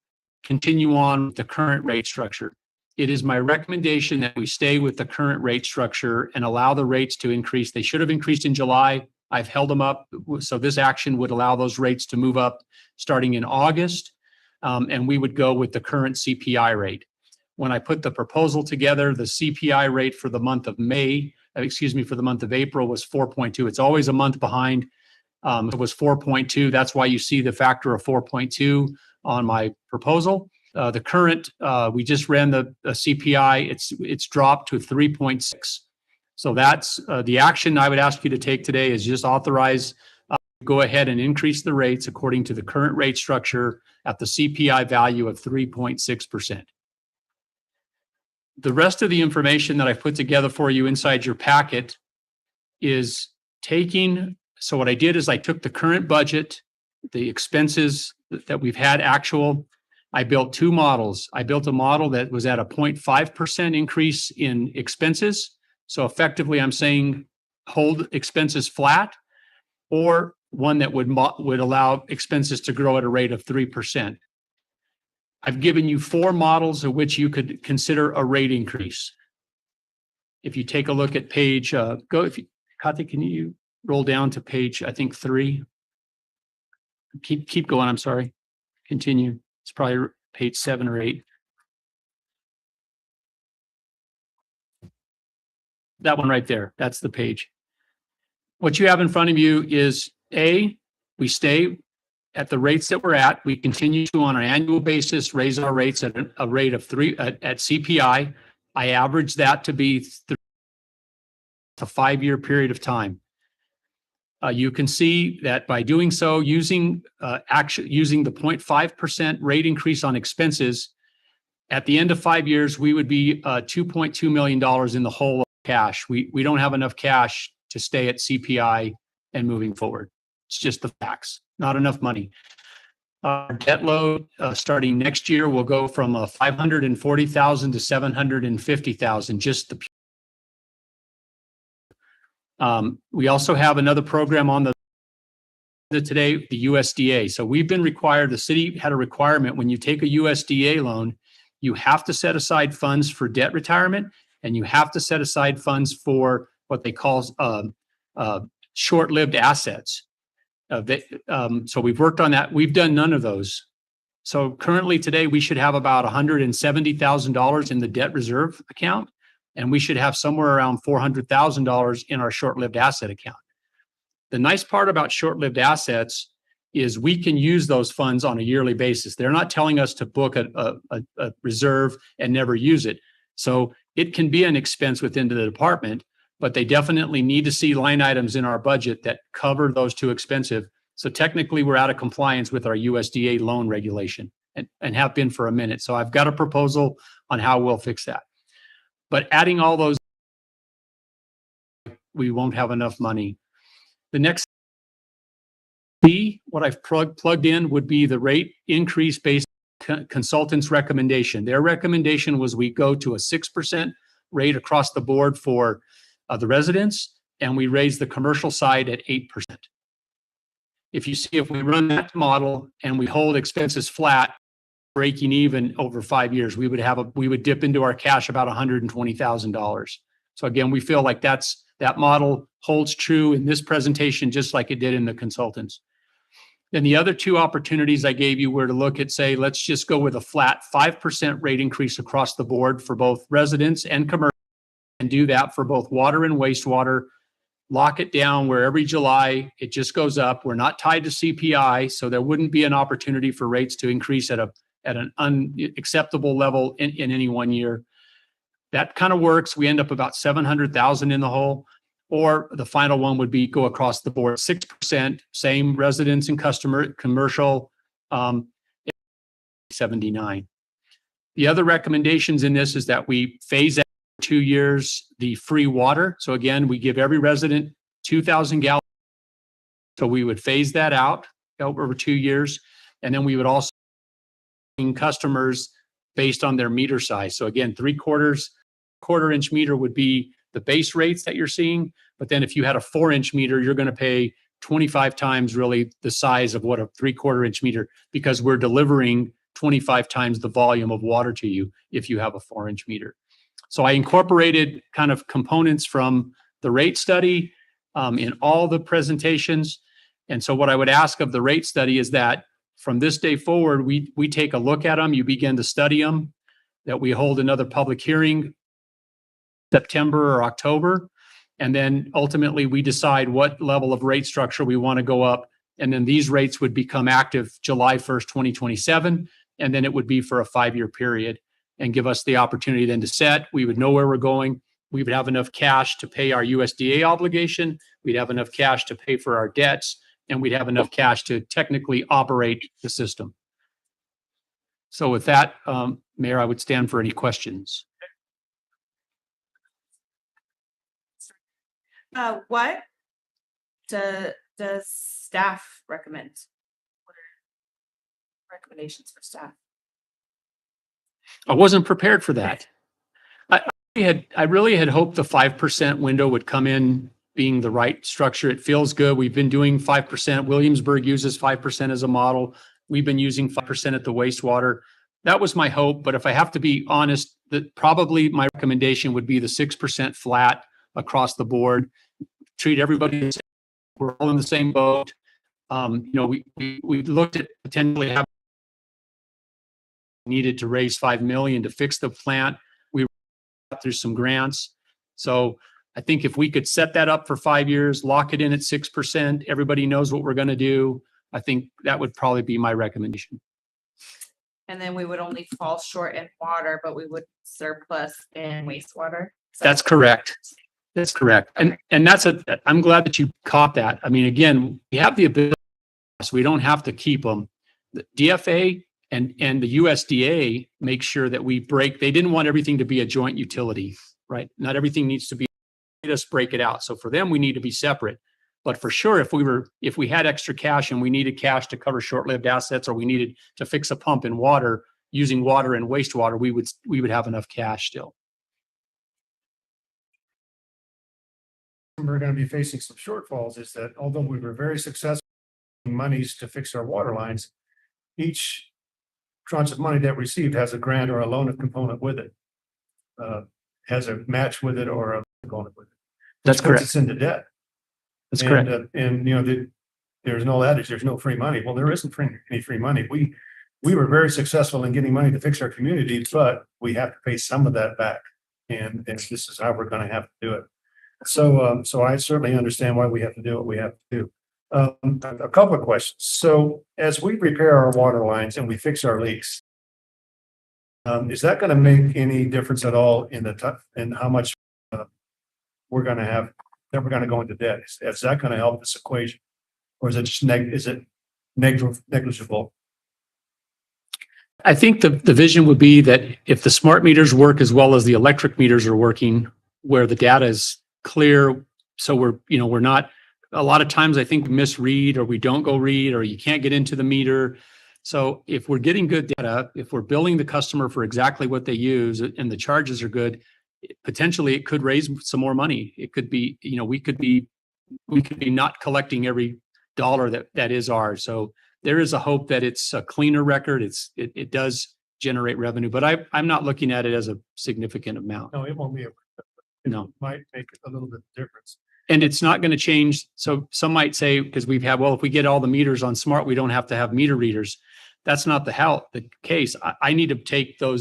continue on with the current rate structure. It is my recommendation that we stay with the current rate structure and allow the rates to increase. They should have increased in July. I've held them up. So this action would allow those rates to move up starting in August. And we would go with the current CPI rate. When I put the proposal together, the CPI rate for the month of for the month of April was 4.2. It's always a month behind. It was 4.2. That's why you see the factor of 4.2 on my proposal. The current, we just ran the CPI. It's dropped to 3.6. So that's the action I would ask you to take today is just authorize, go ahead and increase the rates according to the current rate structure at the CPI value of 3.6%. the rest of the information that I've put together for you inside your packet is taking, so what I did is I took the current budget, the expenses that we've had actual. I built two models. I built a model that was at a 0.5% increase in expenses. So effectively, I'm saying hold expenses flat, or one that would allow expenses to grow at a rate of 3%. I've given you four models of which you could consider a rate increase. If you take a look at page, Kati, can you roll down to page, I think 3? Keep going, I'm sorry. Continue. It's probably page 7 or 8. That one right there, that's the page. What you have in front of you is we stay at the rates that we're at. We continue to, on an annual basis, raise our rates at a rate of 3 at CPI. I average that to be a 5-year period of time. You can see that by doing so, using the 0.5% rate increase on expenses, at the end of 5 years, we would be $2.2 million in the hole of cash. We don't have enough cash to stay at CPI and moving forward. It's just the facts, not enough money. Our debt load starting next year will go from $540,000 to $750,000, just the we also have another program on today, the USDA. So we've been required, the city had a requirement, when you take a USDA loan, you have to set aside funds for debt retirement, and you have to set aside funds for what they call short-lived assets. So we've worked on that. We've done none of those. So currently today, we should have about $170,000 in the debt reserve account, and we should have somewhere around $400,000 in our short-lived asset account. The nice part about short-lived assets is we can use those funds on a yearly basis. They're not telling us to book a reserve and never use it. So it can be an expense within the department, but they definitely need to see line items in our budget that cover those two expenses. So technically, we're out of compliance with our USDA loan regulation and have been for a minute. So I've got a proposal on how we'll fix that. But adding all those, we won't have enough money. The next what I've plugged in would be the rate increase based consultant's recommendation. Their recommendation was we go to a 6% rate across the board for the residents, and we raise the commercial side at 8%. If we run that model and we hold expenses flat, breaking even over 5 years, we would dip into our cash about $120,000. So again, we feel like that model holds true in this presentation, just like it did in the consultants. Then the other two opportunities I gave you were to look at, say, let's just go with a flat 5% rate increase across the board for both residents and commercial, and do that for both water and wastewater. Lock it down where every July it just goes up. We're not tied to CPI, so there wouldn't be an opportunity for rates to increase at an unacceptable level in any 1 year. That kind of works. We end up about $700,000 in the hole. Or the final one would be go across the board, 6%, same residents and commercial, 79. The other recommendations in this is that we phase out 2 years the free water. So again, we give every resident 2,000 gallons. So we would phase that out over 2 years. And then we would also customers based on their meter size. So again, 3/4-inch meter would be the base rates that you're seeing. But then if you had a 4-inch meter, you're going to pay 25 times really the size of what a 3/4-inch meter, because we're delivering 25 times the volume of water to you if you have a 4-inch meter. So I incorporated kind of components from the rate study in all the presentations. And so what I would ask of the rate study is that from this day forward, we take a look at them, you begin to study them, that we hold another public hearing September or October. And then ultimately we decide what level of rate structure we want to go up. And then these rates would become active July 1st, 2027. And then it would be for a 5-year period and give us the opportunity then to set. We would know where we're going. We would have enough cash to pay our USDA obligation. We'd have enough cash to pay for our debts, and we'd have enough cash to technically operate the system. So with that, Mayor, I would stand for any questions. What does staff recommend? What are recommendations for staff? I wasn't prepared for that. I really had hoped the 5% window would come in being the right structure. It feels good. We've been doing 5%. Williamsburg uses 5% as a model. We've been using 5% at the wastewater. That was my hope, but if I have to be honest, that probably my recommendation would be the 6% flat across the board. Treat everybody the same. We're all in the same boat. We looked at potentially having needed to raise 5 million to fix the plant. We got through some grants. So I think if we could set that up for 5 years, lock it in at 6%, everybody knows what we're going to do. I think that would probably be my recommendation. And then we would only fall short in water, but we would surplus in wastewater. That's correct. That's correct. And I'm glad that you caught that. I mean, again, we have the ability, so we don't have to keep them. The DFA and the USDA make sure that we break. They didn't want everything to be a joint utility, right? Not everything needs to be, just break it out. So for them, we need to be separate. But for sure, if we had extra cash and we needed cash to cover short-lived assets, or we needed to fix a pump in water using water and wastewater, we would have enough cash still. We're going to be facing some shortfalls is that although we were very successful in monies to fix our water lines, each tranche of money that we received has a grant or a loan component with it. Has a match with it or a component with it. That's Puts correct. us into debt. That's correct. There's no adage, there's no free money. Well, there isn't any free money. We were very successful in getting money to fix our community, but we have to pay some of that back. And this is how we're going to have to do it. So I certainly understand why we have to do what we have to do. A couple of questions. So as we repair our water lines and we fix our leaks, is that going to make any difference at all in in how much we're going to have that we're going to go into debt? Is that going to help this equation, or is it just negligible? I think the vision would be that if the smart meters work as well as the electric meters are working, where the data is clear, so we're not, a lot of times I think misread, or we don't go read, or you can't get into the meter. So if we're getting good data, if we're billing the customer for exactly what they use and the charges are good, potentially it could raise some more money. It could be, we could be not collecting every dollar that is ours. So there is a hope that it's a cleaner record. It does generate revenue, but I'm not looking at it as a significant amount. No, it won't be. No. Might make a little bit of difference. And it's not going to change. So some might say, because if we get all the meters on smart, we don't have to have meter readers. That's not the case. I need to take the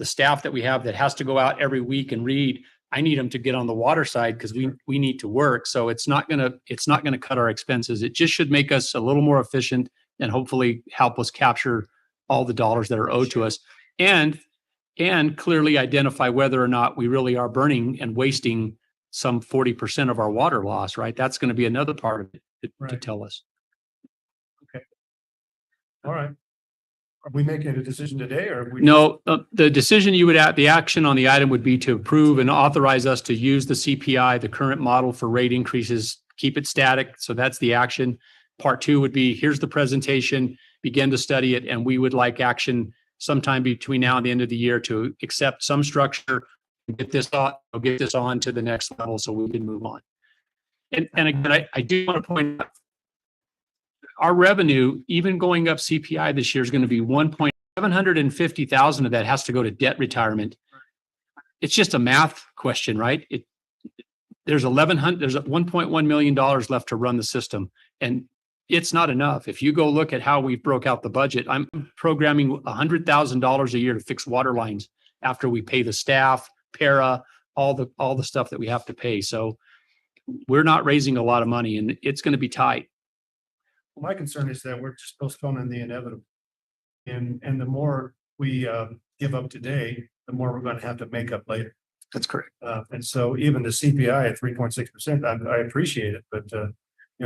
staff that we have that has to go out every week and read. I need them to get on the water side because we need to work. So it's not going to cut our expenses. It just should make us a little more efficient and hopefully help us capture all the dollars that are owed to us, and clearly identify whether or not we really are burning and wasting some 40% of our water loss, right? That's going to be another part of it to Right. tell us. Okay. All right. Are we making a decision today, or are we? No, the decision the action on the item would be to approve and authorize us to use the CPI, the current model for rate increases, keep it static. So that's the action. Part 2 would be, here's the presentation, begin to study it. And we would like action sometime between now and the end of the year to accept some structure, get this on to the next level so we can move on. And again, I do want to point out, our revenue, even going up CPI this year, is going to be $750,000 of that has to go to debt retirement. It's just a math question, right? There's $1.1 million left to run the system, and it's not enough. If you go look at how we broke out the budget, I'm programming $100,000 a year to fix water lines after we pay the staff, para, all the stuff that we have to pay. So we're not raising a lot of money, and it's going to be tight. My concern is that we're just postponing the inevitable. And the more we give up today, the more we're going to have to make up later. That's correct. And so even the CPI at 3.6%, I appreciate it, but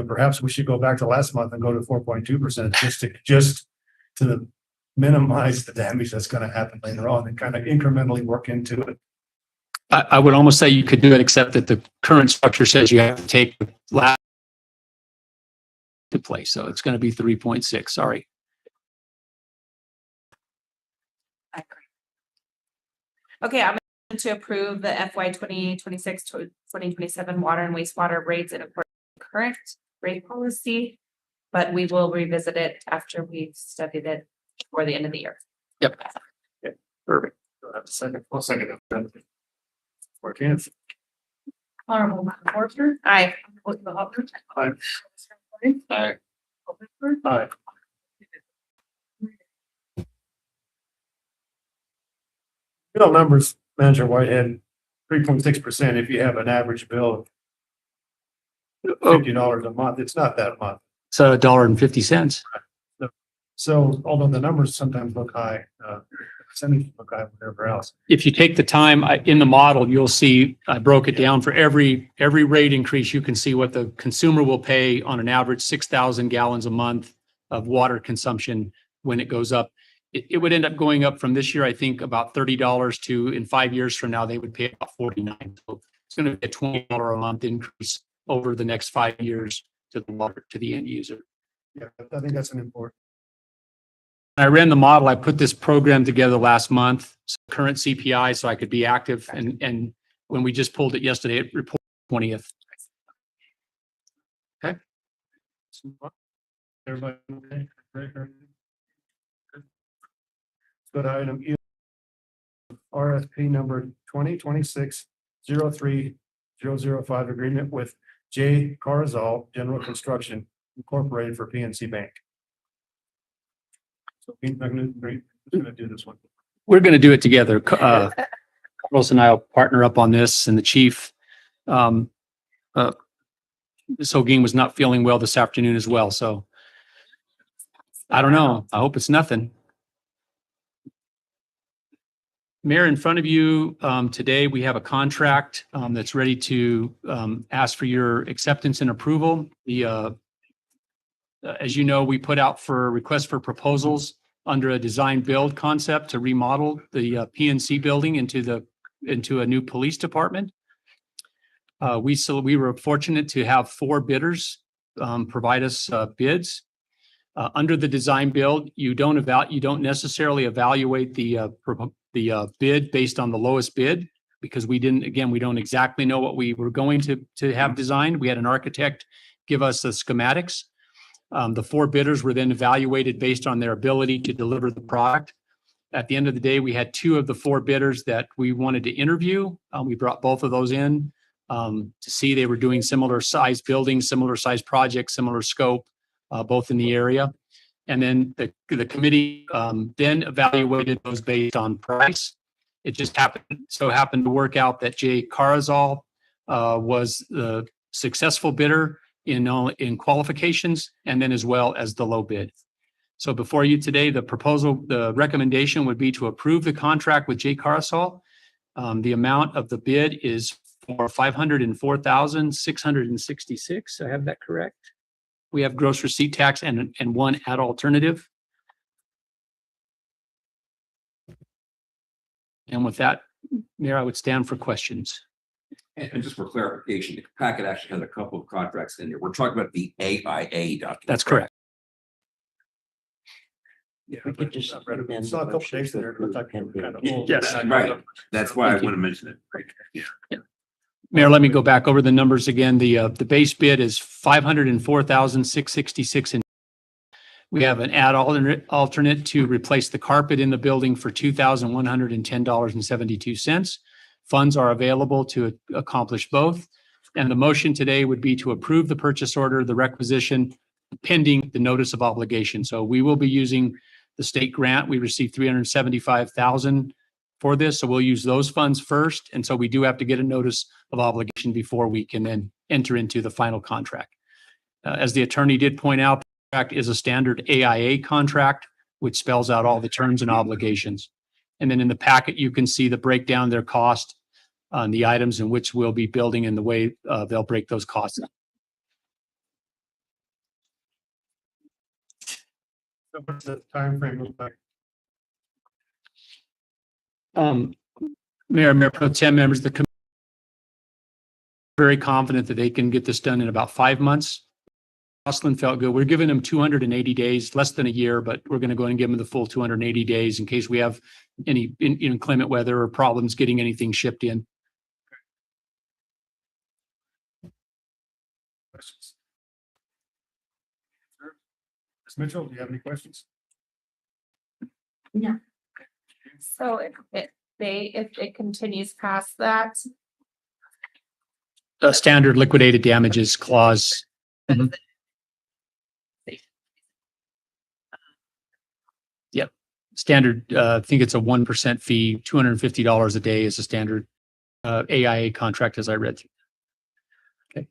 perhaps we should go back to last month and go to 4.2% just to minimize the damage that's going to happen later on and kind of incrementally work into it. I would almost say you could do it, except that the current structure says you have to take the last to place. So it's going to be 3.6. Sorry. Okay, I'm going to approve the FY 2026 to 2027 water and wastewater rates in accordance with current rate policy. But we will revisit it after we've studied it before the end of the year. Yep. Perfect. Do I have a second? I'll second it. Martinez. Honorable Madam Forster. Aye. Honorable Hopper. Aye. Aye. Aye. Bill numbers, Manager Whitehead, 3.6% if you have an average bill of $50 a month. It's not that much. So $1.50. So although the numbers sometimes look high, percentages look high, whatever else. If you take the time in the model, you'll see I broke it down for every rate increase. You can see what the consumer will pay on an average 6,000 gallons a month of water consumption when it goes up. It would end up going up from this year, I think, about $30 to in 5 years from now, they would pay about $49. So it's going to be a $20 a month increase over the next 5 years to the water, to the end user. Yeah, I think that's an important. I ran the model. I put this program together last month, current CPI, so I could be active. And when we just pulled it yesterday, it reported 20th. Okay. Everybody okay? Go to item E. RFP number 2026-03005 agreement with J. Carzal General Construction Incorporated for PNC Bank. So I'm gonna do this one. We're going to do it together. Carlos and I will partner up on this, and the chief, Ms. Holguin was not feeling well this afternoon as well. So I don't know. I hope it's nothing. Mayor, in front of you today, we have a contract that's ready to ask for your acceptance and approval. As you know, we put out for requests for proposals under a design build concept to remodel the PNC building into a new police department. We were fortunate to have 4 bidders provide us bids. Under the design build, you don't necessarily evaluate the bid based on the lowest bid, because we don't exactly know what we were going to have designed. We had an architect give us the schematics. The 4 bidders were then evaluated based on their ability to deliver the product. At the end of the day, we had 2 of the 4 bidders that we wanted to interview. We brought both of those in to see they were doing similar size buildings, similar size projects, similar scope, both in the area. And then the committee then evaluated those based on price. It just happened to work out that J. Carzal was the successful bidder in qualifications, and then as well as the low bid. So before you today, the recommendation would be to approve the contract with J. Carzal. The amount of the bid is for $504,666. I have that correct? We have gross receipt tax and 1 ad alternative. And with that, Mayor, I would stand for questions. And just for clarification, the packet actually has a couple of contracts in there. We're talking about the AIA document. That's correct. Yeah, I just read it. Saw a couple days there. It looked like they were kind of old. Yes. Right. That's why I Thank you. want to mention it. Yeah. Mayor, let me go back over the numbers again. The base bid is $504,666. And we have an ad alternate to replace the carpet in the building for $2,110.72. Funds are available to accomplish both. And the motion today would be to approve the purchase order, the requisition, pending the notice of obligation. So we will be using the state grant. We received $375,000 for this. So we'll use those funds first. And so we do have to get a notice of obligation before we can then enter into the final contract. As the attorney did point out, the contract is a standard AIA contract, which spells out all the terms and obligations. And then in the packet, you can see the breakdown, their cost on the items in which we'll be building and the way they'll break those costs up. So what's the timeframe look like? Mayor Pro Tem, members of the committee, very confident that they can get this done in about 5 months. Jocelyn felt good. We're giving them 280 days, less than a year, but we're going to go ahead and give them the full 280 days in case we have any inclement weather or problems getting anything shipped in. Questions? Ms. Mitchell, do you have any questions? So if it continues past that, A standard liquidated damages clause. Yep. Standard, I think it's a 1% fee, $250 a day is a standard AIA contract as I read through. Okay.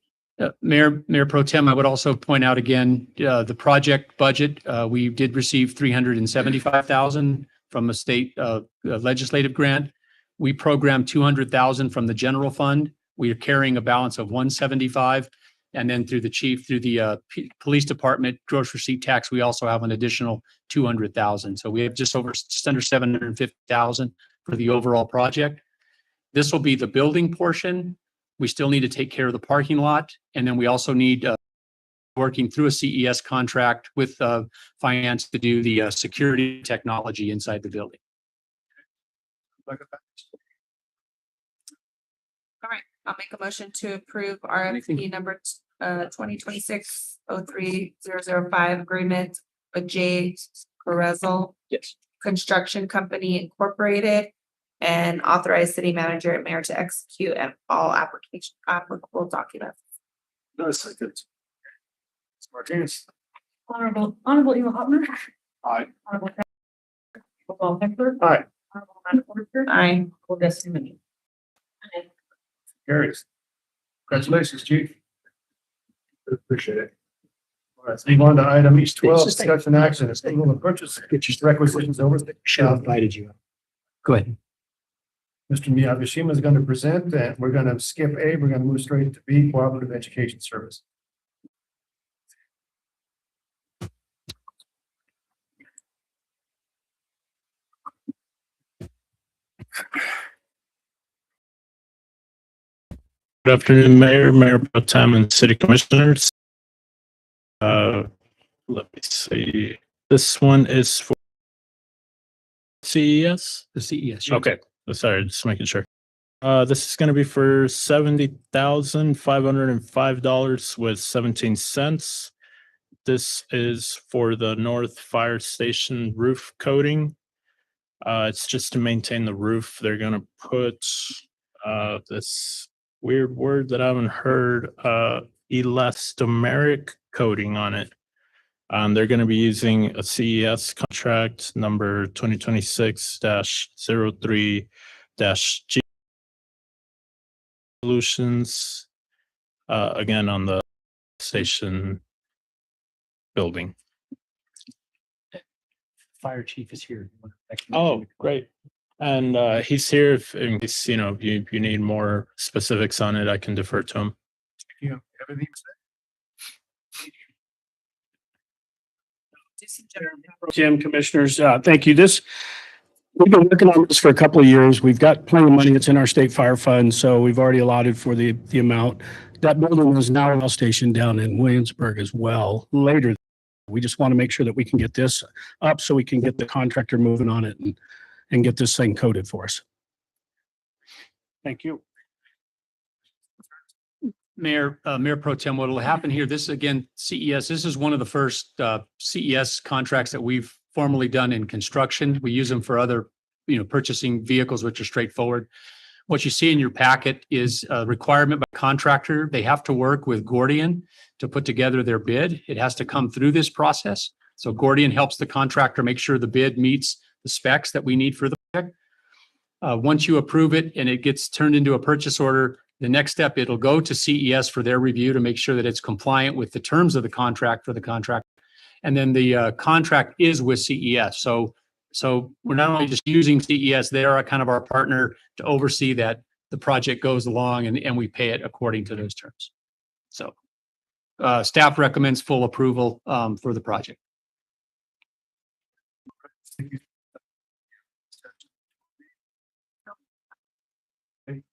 Mayor Pro Tem, I would also point out again, the project budget, we did receive $375,000 from a state legislative grant. We programmed $200,000 from the general fund. We are carrying a balance of $175,000. And then through the chief, through the police department, gross receipt tax, we also have an additional $200,000. So we have just under $750,000 for the overall project. This will be the building portion. We still need to take care of the parking lot. And then we also need working through a CES contract with finance to do the security technology inside the building. all right, I'll make a motion to approve RFP number 2026-03-005 agreement with J. Carezzel Yes. Construction Company Incorporated and authorize city manager and mayor to execute and all applicable documents. No, second. Ms. Martinez. Honorable Eva Hopner. Aye. Honorable Paul Hector. Aye. Honorable Matt Porter. Aye. Honorable Destiny Menu. Carries. Congratulations, chief. Appreciate it. All right, let's move on to item E12, discussion action, approval of purchase requisitions over. Invited you. Go ahead. Mr. Miyashima is going to present, and we're going to skip A, we're going to move straight to B, cooperative education service. Good afternoon, Mayor Pro Tem, and City Commissioners. Let me see. This one is for CES? The CES. Okay, sorry, just making sure. This is gonna be for $70,505.17. This is for the North Fire Station roof coating. It's just to maintain the roof. They're gonna put this weird word that I haven't heard, elastomeric coating on it. They're going to be using a CES contract number 2026-03-G solutions, again, on the station building. Fire chief is here. Oh, great. And he's here if in case, you know, you need more specifics on it, I can defer to him. You have anything to say? Jim, commissioners, thank you. We've been working on this for a couple of years. We've got plenty of money that's in our state fire fund, so we've already allotted for the amount. That building is now all stationed down in Williamsburg as well later. We just want to make sure that we can get this up so we can get the contractor moving on it and get this thing coded for us. Thank you. Mayor Pro Tem, what will happen here, this again, CES, this is one of the first CES contracts that we've formally done in construction. We use them for other, purchasing vehicles, which are straightforward. What you see in your packet is a requirement by contractor. They have to work with Gordian to put together their bid. It has to come through this process. So Gordian helps the contractor make sure the bid meets the specs that we need for the project. Once you approve it and it gets turned into a purchase order, the next step, it'll go to CES for their review to make sure that it's compliant with the terms of the contract for the contract. And then the contract is with CES. So we're not only just using CES, they are kind of our partner to oversee that the project goes along and we pay it according to those terms. So staff recommends full approval for the project.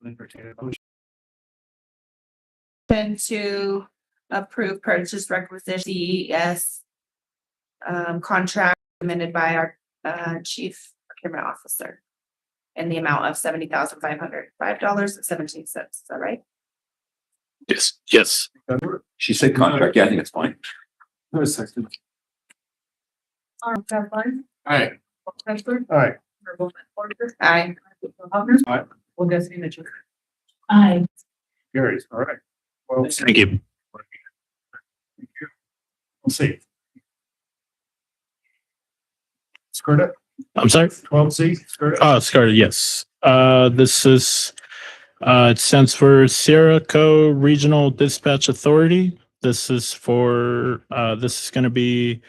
Entertain a motion. Motion to approve purchase requisition CES contract amended by our chief procurement officer in the amount of $70,505.17. Is that right? Yes, yes. She said contract. Yeah, I think it's fine. No second. Arnold Capline. Aye. Paul Heffler. Aye. Marble Porter. Aye. Hoffner. Aye. Well, Destiny Mitchell. Aye. Carries. All right. Well, Thank you. we'll see. Skirta, I'm sorry. 12C, Skirta. Scarlett, yes. This is, it stands for Sierra Co Regional Dispatch Authority. This is for, this is going to be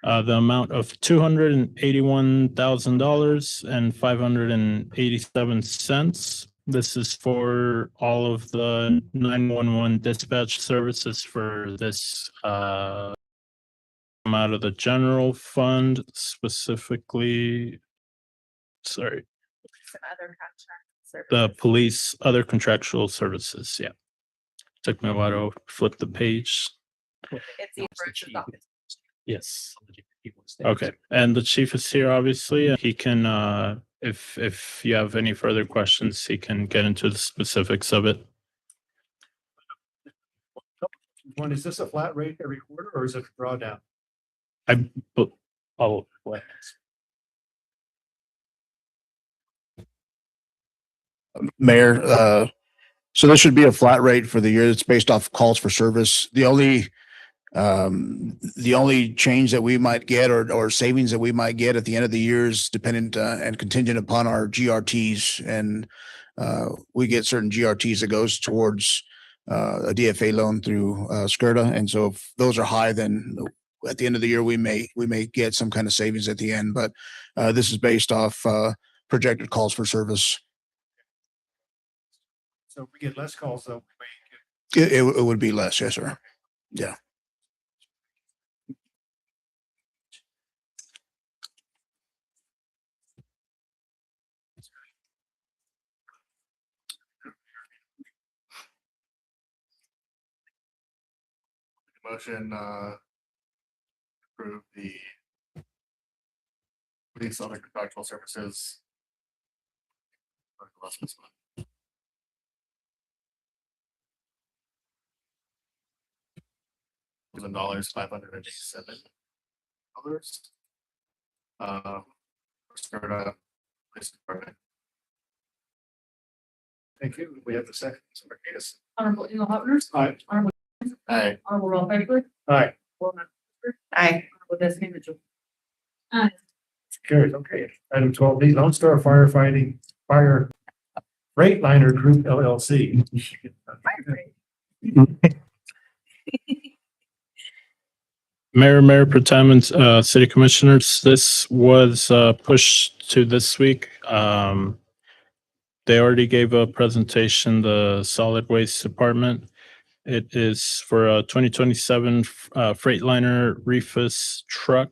the amount of $281,000 and 587 cents. This is for all of the 911 dispatch services for this, out of the general fund specifically. Sorry. Some other contract services. The police, other contractual services, yeah. Took me a while to flip the page. It's the purchase office. Yes. Okay, and the chief is here, obviously. He can, if you have any further questions, he can get into the specifics of it. One, is this a flat rate every quarter or is it a drawdown? Oh, Mayor, so this should be a flat rate for the year. It's based off calls for service. The only change that we might get or savings that we might get at the end of the year is dependent and contingent upon our GRTs. And we get certain GRTs that goes towards a DFA loan through SCRTA. And so if those are high, then at the end of the year, we may get some kind of savings at the end. But this is based off projected calls for service. So if we get less calls though, It would be less, yes, sir. Yeah. Motion, approve the police other contractual services. $1,000, $587. SCRTA Police Department. thank you. We have the second. Martinez. Honorable Emo Hoffner. Aye. Honorable. Aye. Honorable Ralph Heffler. Aye. Will Porter. Aye. Honorable Destiny Mitchell. Carries. Okay. Item 12B, Lone Star Fire Freightliner Group LLC. Mayor Pro Tem and City Commissioners, this was pushed to this week. They already gave a presentation, the Solid Waste Department. It is for a 2027 Freightliner Reefus truck.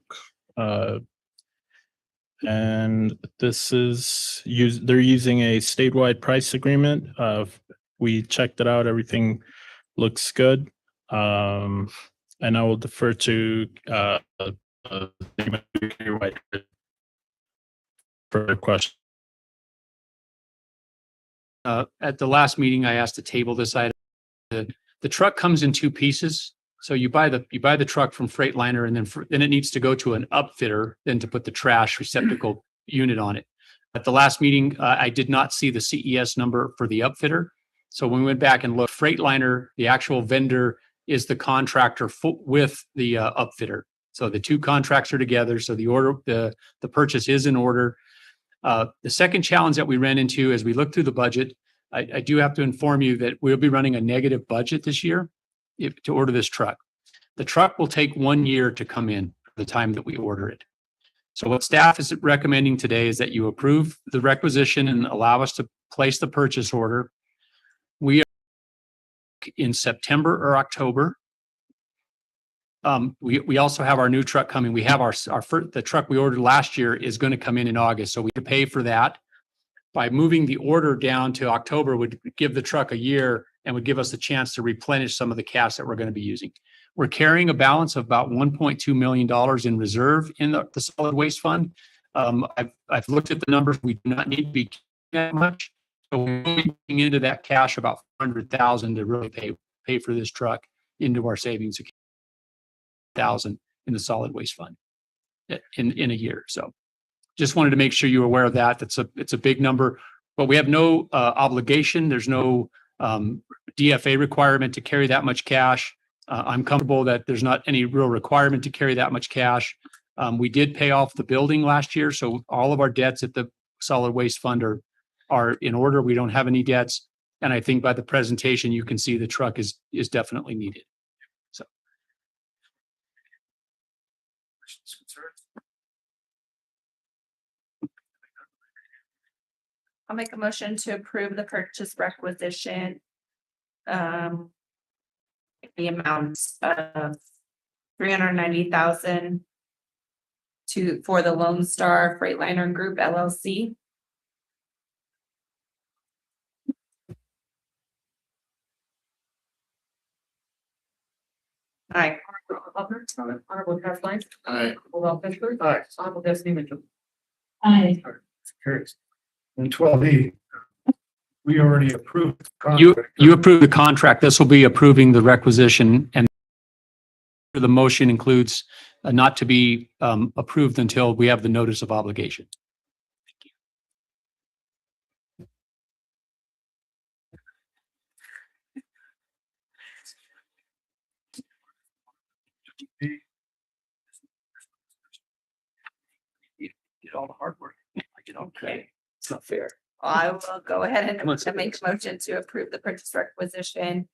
And this is they're using a statewide price agreement. We checked it out. Everything looks good. And I will defer to further questions. At the last meeting, I asked to table this item. The truck comes in two pieces. So you buy the truck from Freightliner, and then it needs to go to an upfitter, then to put the trash receptacle unit on it. At the last meeting, I did not see the CES number for the upfitter. So when we went back and looked, Freightliner, the actual vendor, is the contractor with the upfitter. So the two contracts are together. So the purchase is in order. The second challenge that we ran into as we looked through the budget, I do have to inform you that we'll be running a negative budget this year to order this truck. The truck will take 1 year to come in the time that we order it. So what staff is recommending today is that you approve the requisition and allow us to place the purchase order. We are in September or October. We also have our new truck coming. We have the truck we ordered last year is going to come in August. So we pay for that. by moving the order down to October would give the truck a year and would give us a chance to replenish some of the cash that we're going to be using. We're carrying a balance of about $1.2 million in reserve in the solid waste fund. I've looked at the numbers. We do not need to be that much. So we're moving into that cash about 400,000 to really pay for this truck into our savings account, 1,000 in the solid waste fund in a year. So just wanted to make sure you were aware of that. It's a big number, but we have no obligation. There's no DFA requirement to carry that much cash. I'm comfortable that there's not any real requirement to carry that much cash. We did pay off the building last year, so all of our debts at the solid waste fund are in order. We don't have any debts, and I think by the presentation you can see the truck is definitely needed. So, Questions, concerns? I'll make a motion to approve the purchase requisition. The amount of $390,000 for the Lone Star Freightliner Group LLC. Aye. Honorable Hopper. Honorable Castlein. Aye. Honorable Fisher. Aye. Honorable Destiny Mitchell. Aye. Carries. And 12E, we already approved. the you contract. approve the contract. This will be approving the requisition, and the motion includes not to be approved until we have the notice of obligation. Did all the hard work. I did all credit. It's not fair. I will go ahead Come on, and make a motion to approve the purchase requisition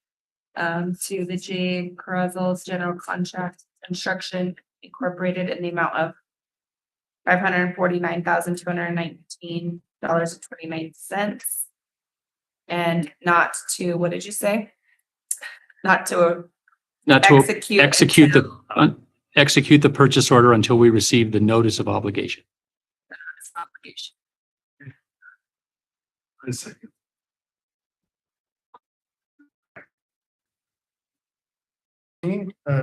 to the J. Caruzzel's General Contract Construction Incorporated in the amount of $549,219.29. And not to, what did you say? Not to Execute the purchase order until we receive the notice of obligation. obligation. I second.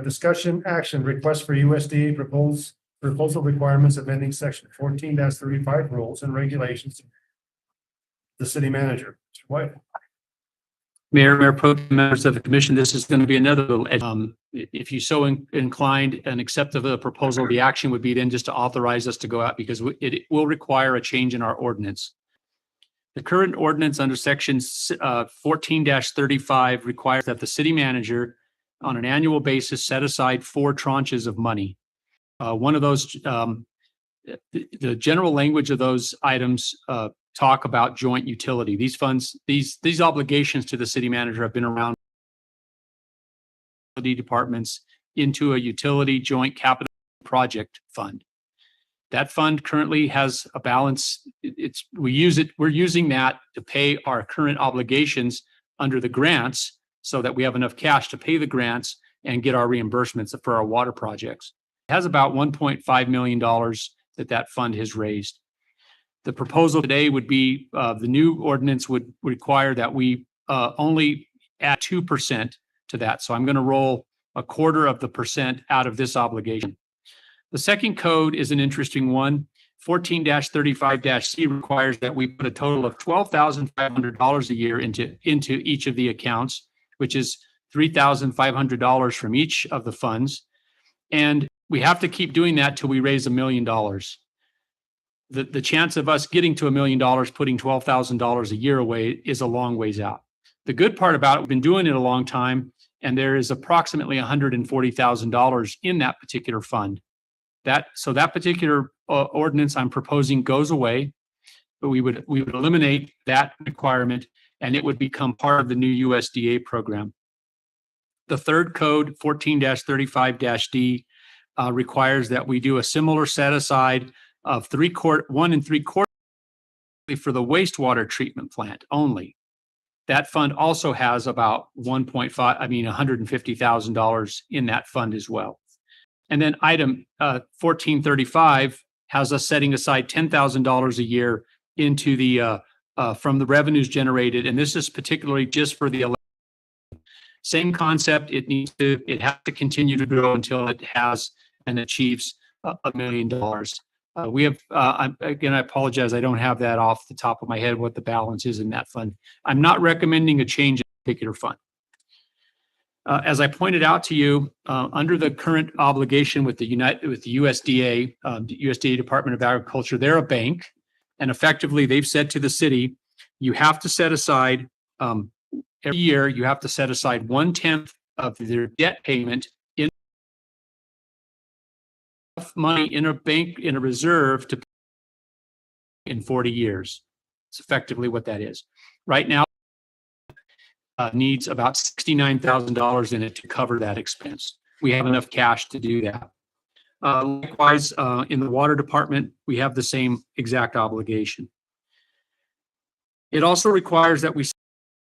Discussion action request for USDA proposal requirements amending section 14-35 rules and regulations. The city manager, Mr. White. Mayor Pro Tem, members of the commission, this is going to be another little, if you so inclined and accept the proposal, the action would be then just to authorize us to go out because it will require a change in our ordinance. The current ordinance under section 14-35 requires that the city manager on an annual basis set aside 4 tranches of money. One of those, the general language of those items talk about joint utility. These funds, these obligations to the city manager have been around departments into a utility joint capital project fund. That fund currently has a balance. We're using that to pay our current obligations under the grants so that we have enough cash to pay the grants and get our reimbursements for our water projects. It has about $1.5 million that fund has raised. The proposal today would be, the new ordinance would require that we only add 2% to that. So I'm going to roll 0.25% out of this obligation. The second code is an interesting one. 14-35-C requires that we put a total of $12,500 a year into each of the accounts, which is $3,500 from each of the funds. And we have to keep doing that till we raise $1 million. The chance of us getting to $1 million, putting $12,000 a year away is a long ways out. The good part about it, we've been doing it a long time, and there is approximately $140,000 in that particular fund. That particular ordinance I'm proposing goes away, but we would eliminate that requirement, and it would become part of the new USDA program. The third code, 14-35-D, requires that we do a similar set aside of 1 3/4 for the wastewater treatment plant only. That fund also has about $150,000 in that fund as well. And then item 1435 has us setting aside $10,000 a year into the from the revenues generated, and this is particularly just for the same concept. It has to continue to grow until it has and achieves $1 million. We have, again, I apologize, I don't have that off the top of my head what the balance is in that fund. I'm not recommending a change in a particular fund. As I pointed out to you, under the current obligation with the USDA, the USDA Department of Agriculture, they're a bank, and effectively they've said to the city, you have to set aside every year, you have to set aside 1/10 of their debt payment in money in a bank, in a reserve to in 40 years. It's effectively what that is. Right now, needs about $69,000 in it to cover that expense. We have enough cash to do that. Likewise, in the water department, we have the same exact obligation. It also requires that we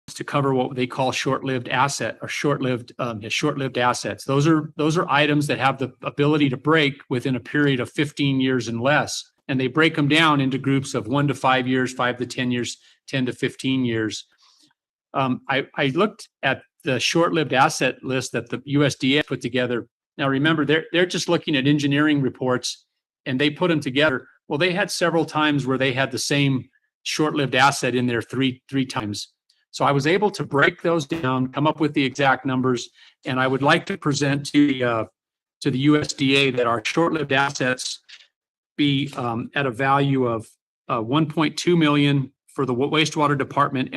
to cover what they call short-lived asset or short-lived assets. Those are items that have the ability to break within a period of 15 years and less, and they break them down into groups of 1 to 5 years, 5 to 10 years, 10 to 15 years. I looked at the short-lived asset list that the USDA put together. Now, remember, they're just looking at engineering reports, and they put them together. Well, they had several times where they had the same short-lived asset in there three times. So I was able to break those down, come up with the exact numbers, and I would like to present to the USDA that our short-lived assets be at a value of $1.2 million for the wastewater department and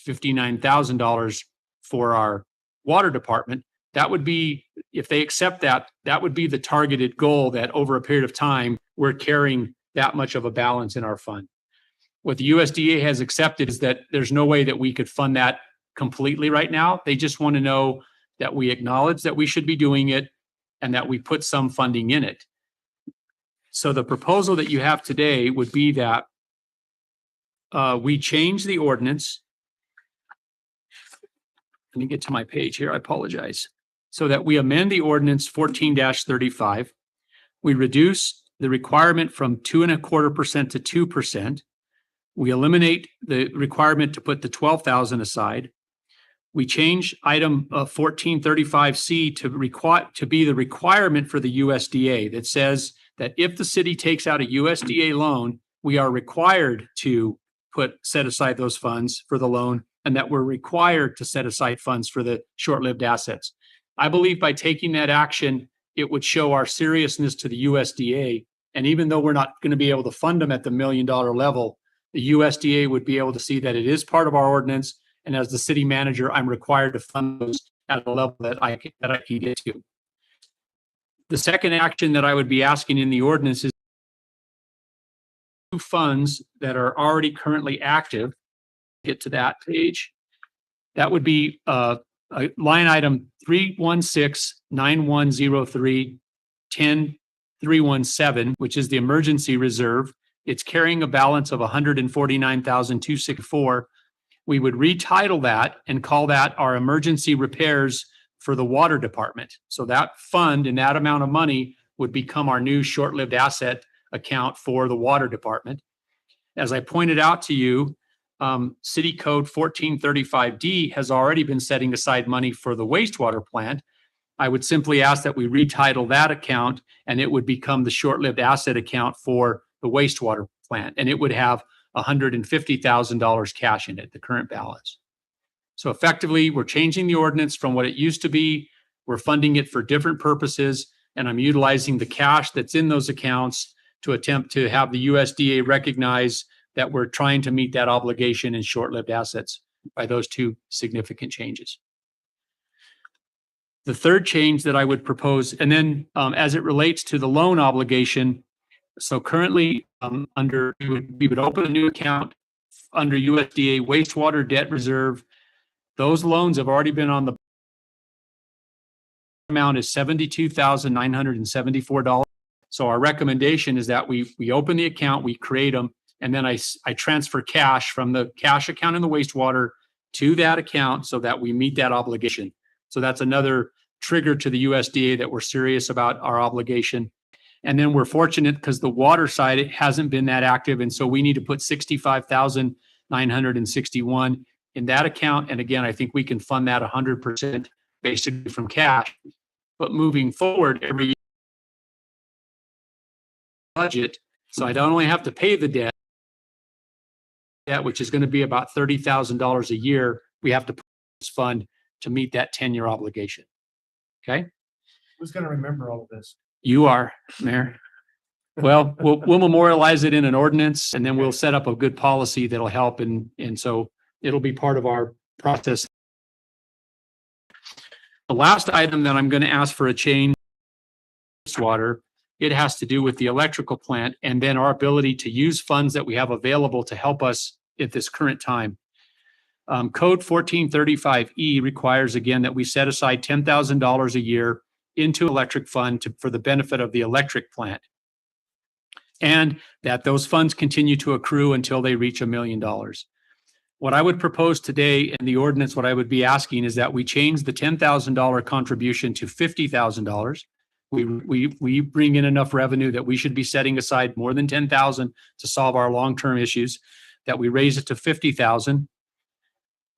$59,000 for our water department. That would be, if they accept that, that would be the targeted goal, that over a period of time, we're carrying that much of a balance in our fund. What the USDA has accepted is that there's no way that we could fund that completely right now. They just want to know that we acknowledge that we should be doing it and that we put some funding in it. So the proposal that you have today would be that we change the ordinance. Let me get to my page here. I apologize. So that we amend the ordinance 14-35. We reduce the requirement from 2.25% to 2%. We eliminate the requirement to put the 12,000 aside. We change item 1435C to be the requirement for the USDA that says that if the city takes out a USDA loan, we are required to set aside those funds for the loan, and that we're required to set aside funds for the short-lived assets. I believe by taking that action, it would show our seriousness to the USDA. And even though we're not going to be able to fund them at the $1 million level, the USDA would be able to see that it is part of our ordinance. And as the city manager, I'm required to fund those at a level that I can get to. The second action that I would be asking in the ordinance is funds that are already currently active. Get to that page. That would be a line item 316-9103-10317, which is the emergency reserve. It's carrying a balance of $149,264. We would retitle that and call that our emergency repairs for the water department. So that fund and that amount of money would become our new short-lived asset account for the water department. As I pointed out to you, City Code 1435D has already been setting aside money for the wastewater plant. I would simply ask that we retitle that account, and it would become the short-lived asset account for the wastewater plant, and it would have $150,000 cash in it, the current balance. So effectively, we're changing the ordinance from what it used to be. We're funding it for different purposes, and I'm utilizing the cash that's in those accounts to attempt to have the USDA recognize that we're trying to meet that obligation in short-lived assets by those two significant changes. The third change that I would propose, and then as it relates to the loan obligation, so currently we would open a new account under USDA wastewater debt reserve. Those loans have already been on the amount is $72,974. So our recommendation is that we open the account, we create them, and then I transfer cash from the cash account in the wastewater to that account so that we meet that obligation. So that's another trigger to the USDA that we're serious about our obligation. And then we're fortunate because the water side, it hasn't been that active. And so we need to put 65,961 in that account. And again, I think we can fund that 100% basically from cash. But moving forward every year, budget, so I don't only have to pay the debt, which is going to be about $30,000 a year. We have to put this fund to meet that 10-year obligation. Okay, Who's going to remember all of this? you are, Mayor. Well, we'll memorialize it in an ordinance, and then we'll set up a good policy that'll help, and so it'll be part of our process. The last item that I'm going to ask for a change, water, it has to do with the electrical plant and then our ability to use funds that we have available to help us at this current time. Code 1435E requires again that we set aside $10,000 a year into electric fund for the benefit of the electric plant. And that those funds continue to accrue until they reach $1 million. What I would propose today in the ordinance, what I would be asking is that we change the $10,000 contribution to $50,000. We bring in enough revenue that we should be setting aside more than $10,000 to solve our long-term issues, that we raise it to $50,000.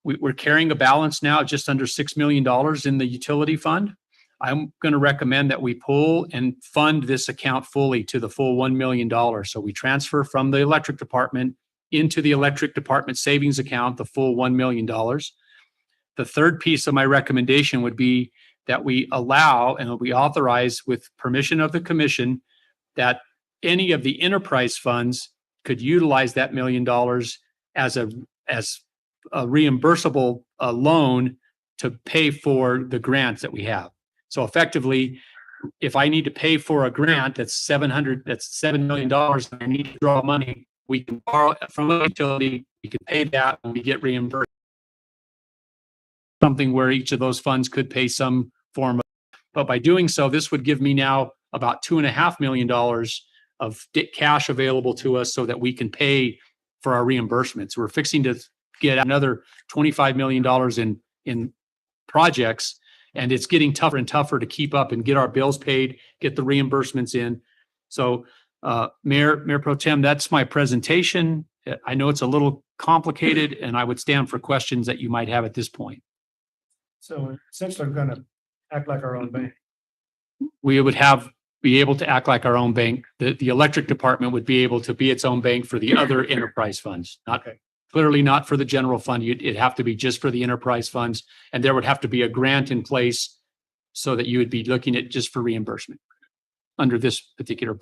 We're carrying a balance now just under $6 million in the utility fund. I'm going to recommend that we pull and fund this account fully to the full $1 million. So we transfer from the electric department into the electric department savings account, the full $1 million. The third piece of my recommendation would be that we allow and we authorize, with permission of the commission, that any of the enterprise funds could utilize that $1 million as a reimbursable loan to pay for the grants that we have. So effectively, if I need to pay for a grant that's $7 million, and I need to draw money, we can borrow from a utility, we can pay that and we get reimbursed. Something where each of those funds could pay some form of, but by doing so, this would give me now about $2.5 million of cash available to us so that we can pay for our reimbursements. We're fixing to get another $25 million in projects, and it's getting tougher and tougher to keep up and get our bills paid, get the reimbursements in. So Mayor Pro Tem, that's my presentation. I know it's a little complicated, and I would stand for questions that you might have at this point. So essentially, we're going to act like our own bank. We would be able to act like our own bank. The electric department would be able to be its own bank for the other enterprise funds, clearly not for the general fund. It'd have to be just for the enterprise funds, and there would have to be a grant in place so that you would be looking at just for reimbursement under this particular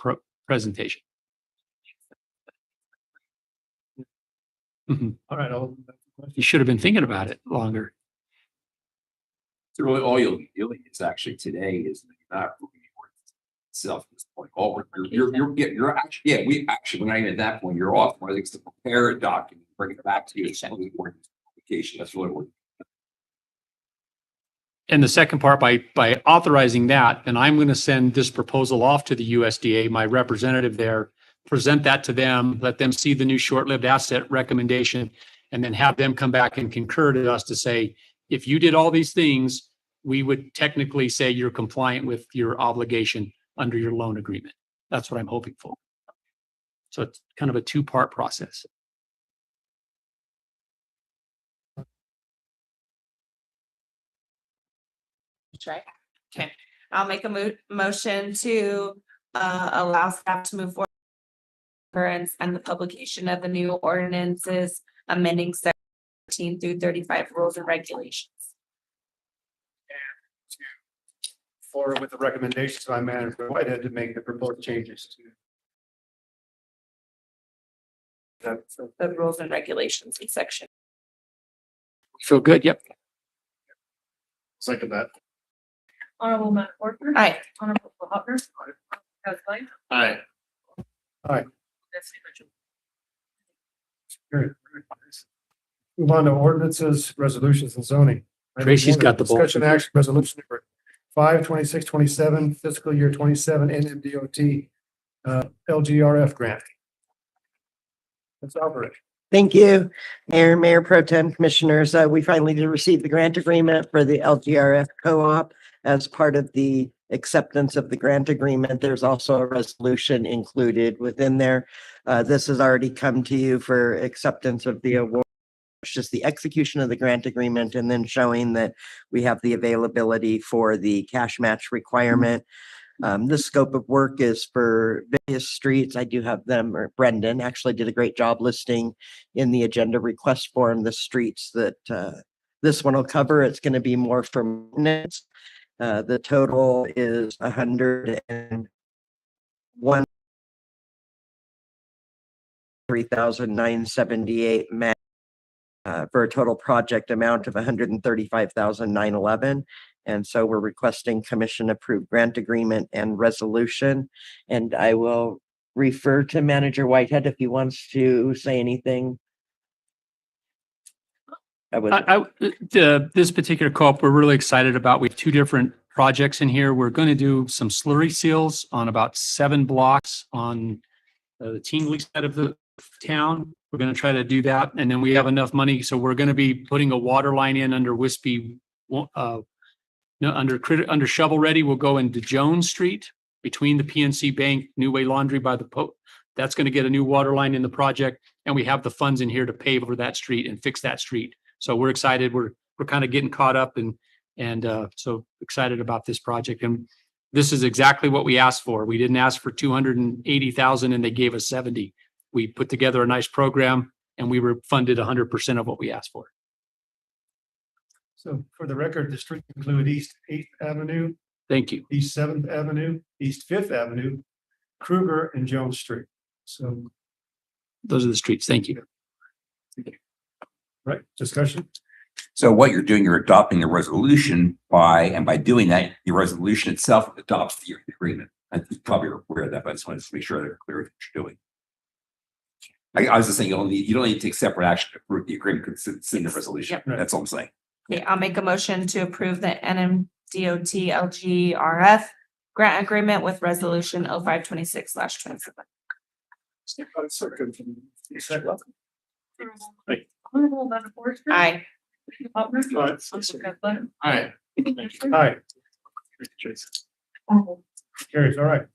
presentation. Mhm. All right. You should have been thinking about it longer. So really, all you'll be doing is actually today is not moving the ordinance itself at this point. You're actually, we're not even at that point. You're off. I think it's to prepare a document, bring it back to you. It's only ordinance application. That's really what. And the second part, by authorizing that, then I'm going to send this proposal off to the USDA, my representative there, present that to them, let them see the new short-lived asset recommendation, and then have them come back and concur to us to say, if you did all these things, we would technically say you're compliant with your obligation under your loan agreement. That's what I'm hoping for. So it's kind of a two-part process. Right. Okay. I'll make a motion to allow staff to move forward and the publication of the new ordinances amending 17 through 35 rules and regulations. Forward with the recommendations by Manager Whitehead to make the proposed changes to The rules and regulations in section. Feel good? Yep. second that. Honorable Matt Porter. Aye. Honorable Hopper. Caroline. Aye. Aye. Designee Mitchell. Very nice. Move on to ordinances, resolutions, and zoning. Tracy's got the ball. Discussion action resolution number 5/26/27 fiscal year 27 NMDOT LGRF grant. That's Albert. Thank you, Mayor Pro Tem, Commissioners. We finally did receive the grant agreement for the LGRF co-op as part of the acceptance of the grant agreement. There's also a resolution included within there. This has already come to you for acceptance of the award. It's just the execution of the grant agreement and then showing that we have the availability for the cash match requirement. The scope of work is for various streets. I do have them, or Brendan actually did a great job listing in the agenda request form, the streets that this one will cover. It's going to be more for maintenance. The total is 101 3,978 for a total project amount of 135,911. And so we're requesting commission approved grant agreement and resolution. And I will refer to Manager Whitehead if he wants to say anything. This particular co-op, we're really excited about. We have two different projects in here. We're going to do some slurry seals on about 7 blocks on the Tingley side of the town. We're going to try to do that. And then we have enough money. So we're going to be putting a water line in under Wispy, under Shovel Ready. We'll go into Jones Street between the PNC Bank, New Way Laundry by the that's going to get a new water line in the project. And we have the funds in here to pave over that street and fix that street. So we're excited. We're kind of getting caught up and so excited about this project. And this is exactly what we asked for. We didn't ask for 280,000 and they gave us 70. We put together a nice program and we were funded 100% of what we asked for. So for the record, the streets include East 8th Avenue, Thank you. East 7th Avenue, East 5th Avenue, Kruger, and Jones Street. So, Those are the streets. Thank you. right, discussion? So what you're doing, you're adopting the resolution by doing that, the resolution itself adopts the agreement. I think you're probably aware of that, but I just wanted to make sure they're clear with what you're doing. I was just saying you don't need to take separate action to approve the agreement because it's in the resolution. Yep. That's all I'm saying. Okay, I'll make a motion to approve the NMDOT LGRF grant agreement with resolution 0526/27. Second. Honorable Madam Forrester. Aye. Hopper. Aye. Council President. Aye. Aye. Carries, all right.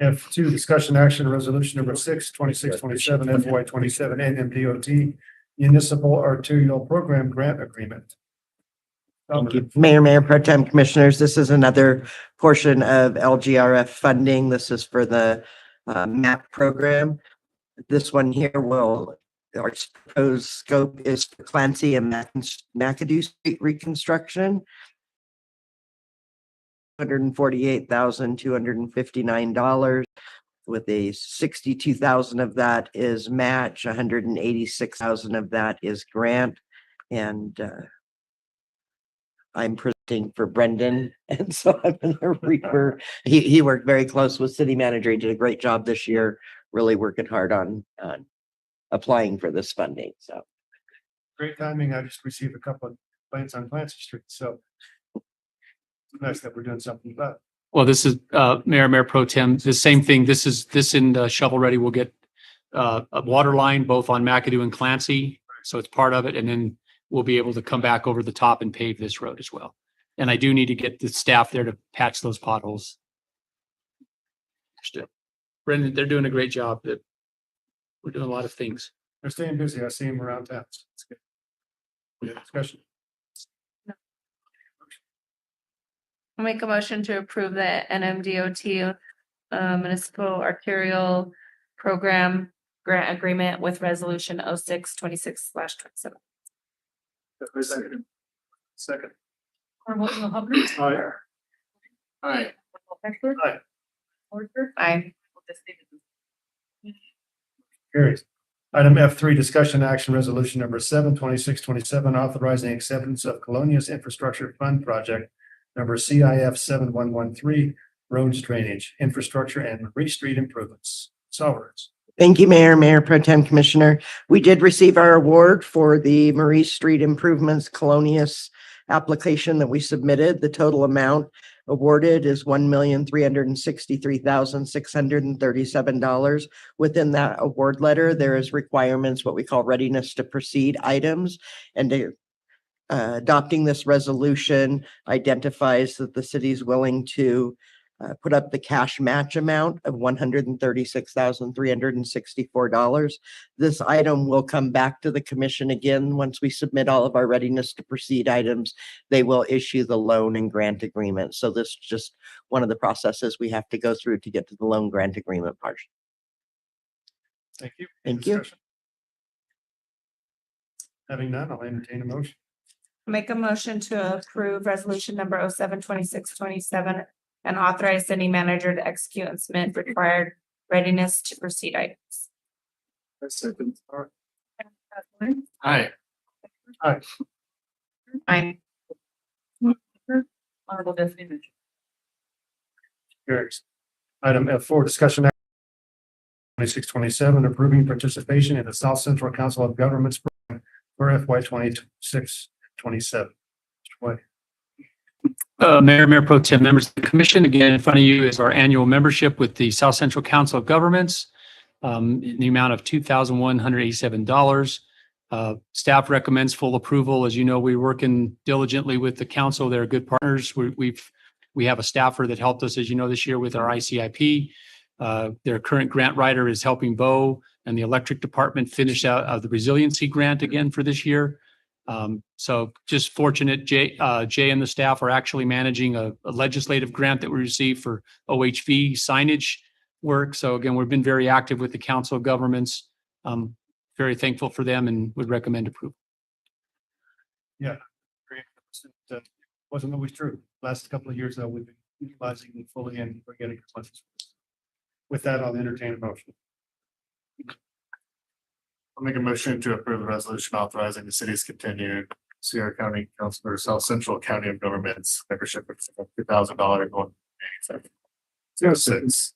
F2, discussion action resolution number 6, 2627 FY 27 NMDOT Municipal Arterial Program Grant Agreement. Thank you. Mayor Pro Tem Commissioners, this is another portion of LGRF funding. This is for the MAP program. This one here our proposed scope is for Clancy and McAdoo Street reconstruction. $148,259 with a 62,000 of that is match, 186,000 of that is grant. And I'm presenting for Brendan. And so I'm going to refer, he worked very close with city manager. He did a great job this year, really working hard on applying for this funding. So Great timing. I just received a couple of complaints on Clancy Street, so nice that we're doing something about it. Well, this is Mayor Pro Tem, the same thing. This in Shovel Ready will get a water line both on McAdoo and Clancy. So it's part of it. And then we'll be able to come back over the top and pave this road as well. And I do need to get the staff there to patch those potholes. Understood. Brendan, they're doing a great job. We're doing a lot of things. They're staying busy. I see them around town. So it's good. We have discussion. I'll make a motion to approve the NMDOT Municipal Arterial Program Grant Agreement with Resolution 0626/27. Second. Honorable Hopper. Aye. Aye. Hector. Aye. Forrester. Aye. Carries. Item F3, discussion action resolution number 7, 2627, authorizing acceptance of Colonias Infrastructure Fund Project number CIF 7113, roads drainage, infrastructure and Marie Street improvements. Solvers. thank you, Mayor Pro Tem Commissioner. We did receive our award for the Marie Street improvements Colonias application that we submitted. The total amount awarded is $1,363,637. Within that award letter, there is requirements, what we call readiness to proceed items. And to adopting this resolution identifies that the city is willing to put up the cash match amount of $136,364. This item will come back to the commission again once we submit all of our readiness to proceed items. They will issue the loan and grant agreement. So this is just one of the processes we have to go through to get to the loan grant agreement part. Thank you. Thank you. Discussion? Having none, I'll entertain a motion. Make a motion to approve resolution number 07-2627 and authorize city manager to execute and submit required readiness to proceed items. Second. Aye. Aye. Aye. Honorable Deputy Mitchell. Carries. Item F4, discussion. 2627, approving participation in the South Central Council of Governments program for FY 26-27. Mayor Pro Tem, members of the commission, again, in front of you is our annual membership with the South Central Council of Governments, in the amount of $2,187. Staff recommends full approval. As you know, we're working diligently with the council. They're good partners. We have a staffer that helped us, as you know, this year with our ICIP. Their current grant writer is helping Bo and the electric department finish out the resiliency grant again for this year. So just fortunate, Jay and the staff are actually managing a legislative grant that we received for OHV signage work. So again, we've been very active with the Council of Governments. Very thankful for them and would recommend approval. Yeah. Wasn't always true. Last couple of years, though, we've been utilizing it fully and we're getting responses. With that, I'll entertain a motion. I'll make a motion to approve the resolution authorizing the city's continued Sierra County Council or South Central County of Governments membership of $2,000 going 06.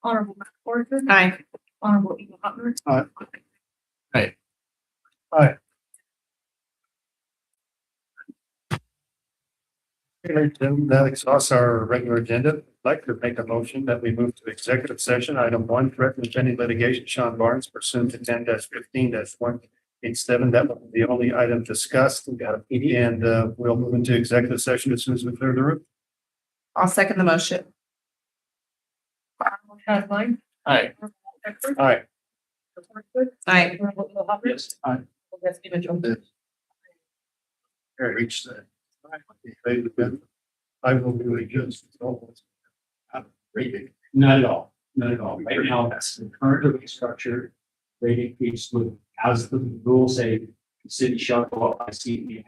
Honorable Matt Porter. Aye. Honorable Eva Hutner. Aye. Aye. Aye. Okay, Tim, that exhausts our regular agenda. I'd like to make a motion that we move to executive session. Item 1, threat and pending litigation, Sean Barnes, pursuant to 10-15-187. That will be the only item discussed. We got a PD and we'll move into executive session as soon as we clear the room. I'll second the motion. Honorable Hasline. Aye. Honorable Hector. Aye. Aye. Honorable Eva Hutner. Yes. Aye. Honorable Deputy Mitchell. Reach that. I will do it just. Rating. Not at all. Not at all. Right now, that's the current living structure. Rate increase with, as the rules say, the city shall go up by CPI.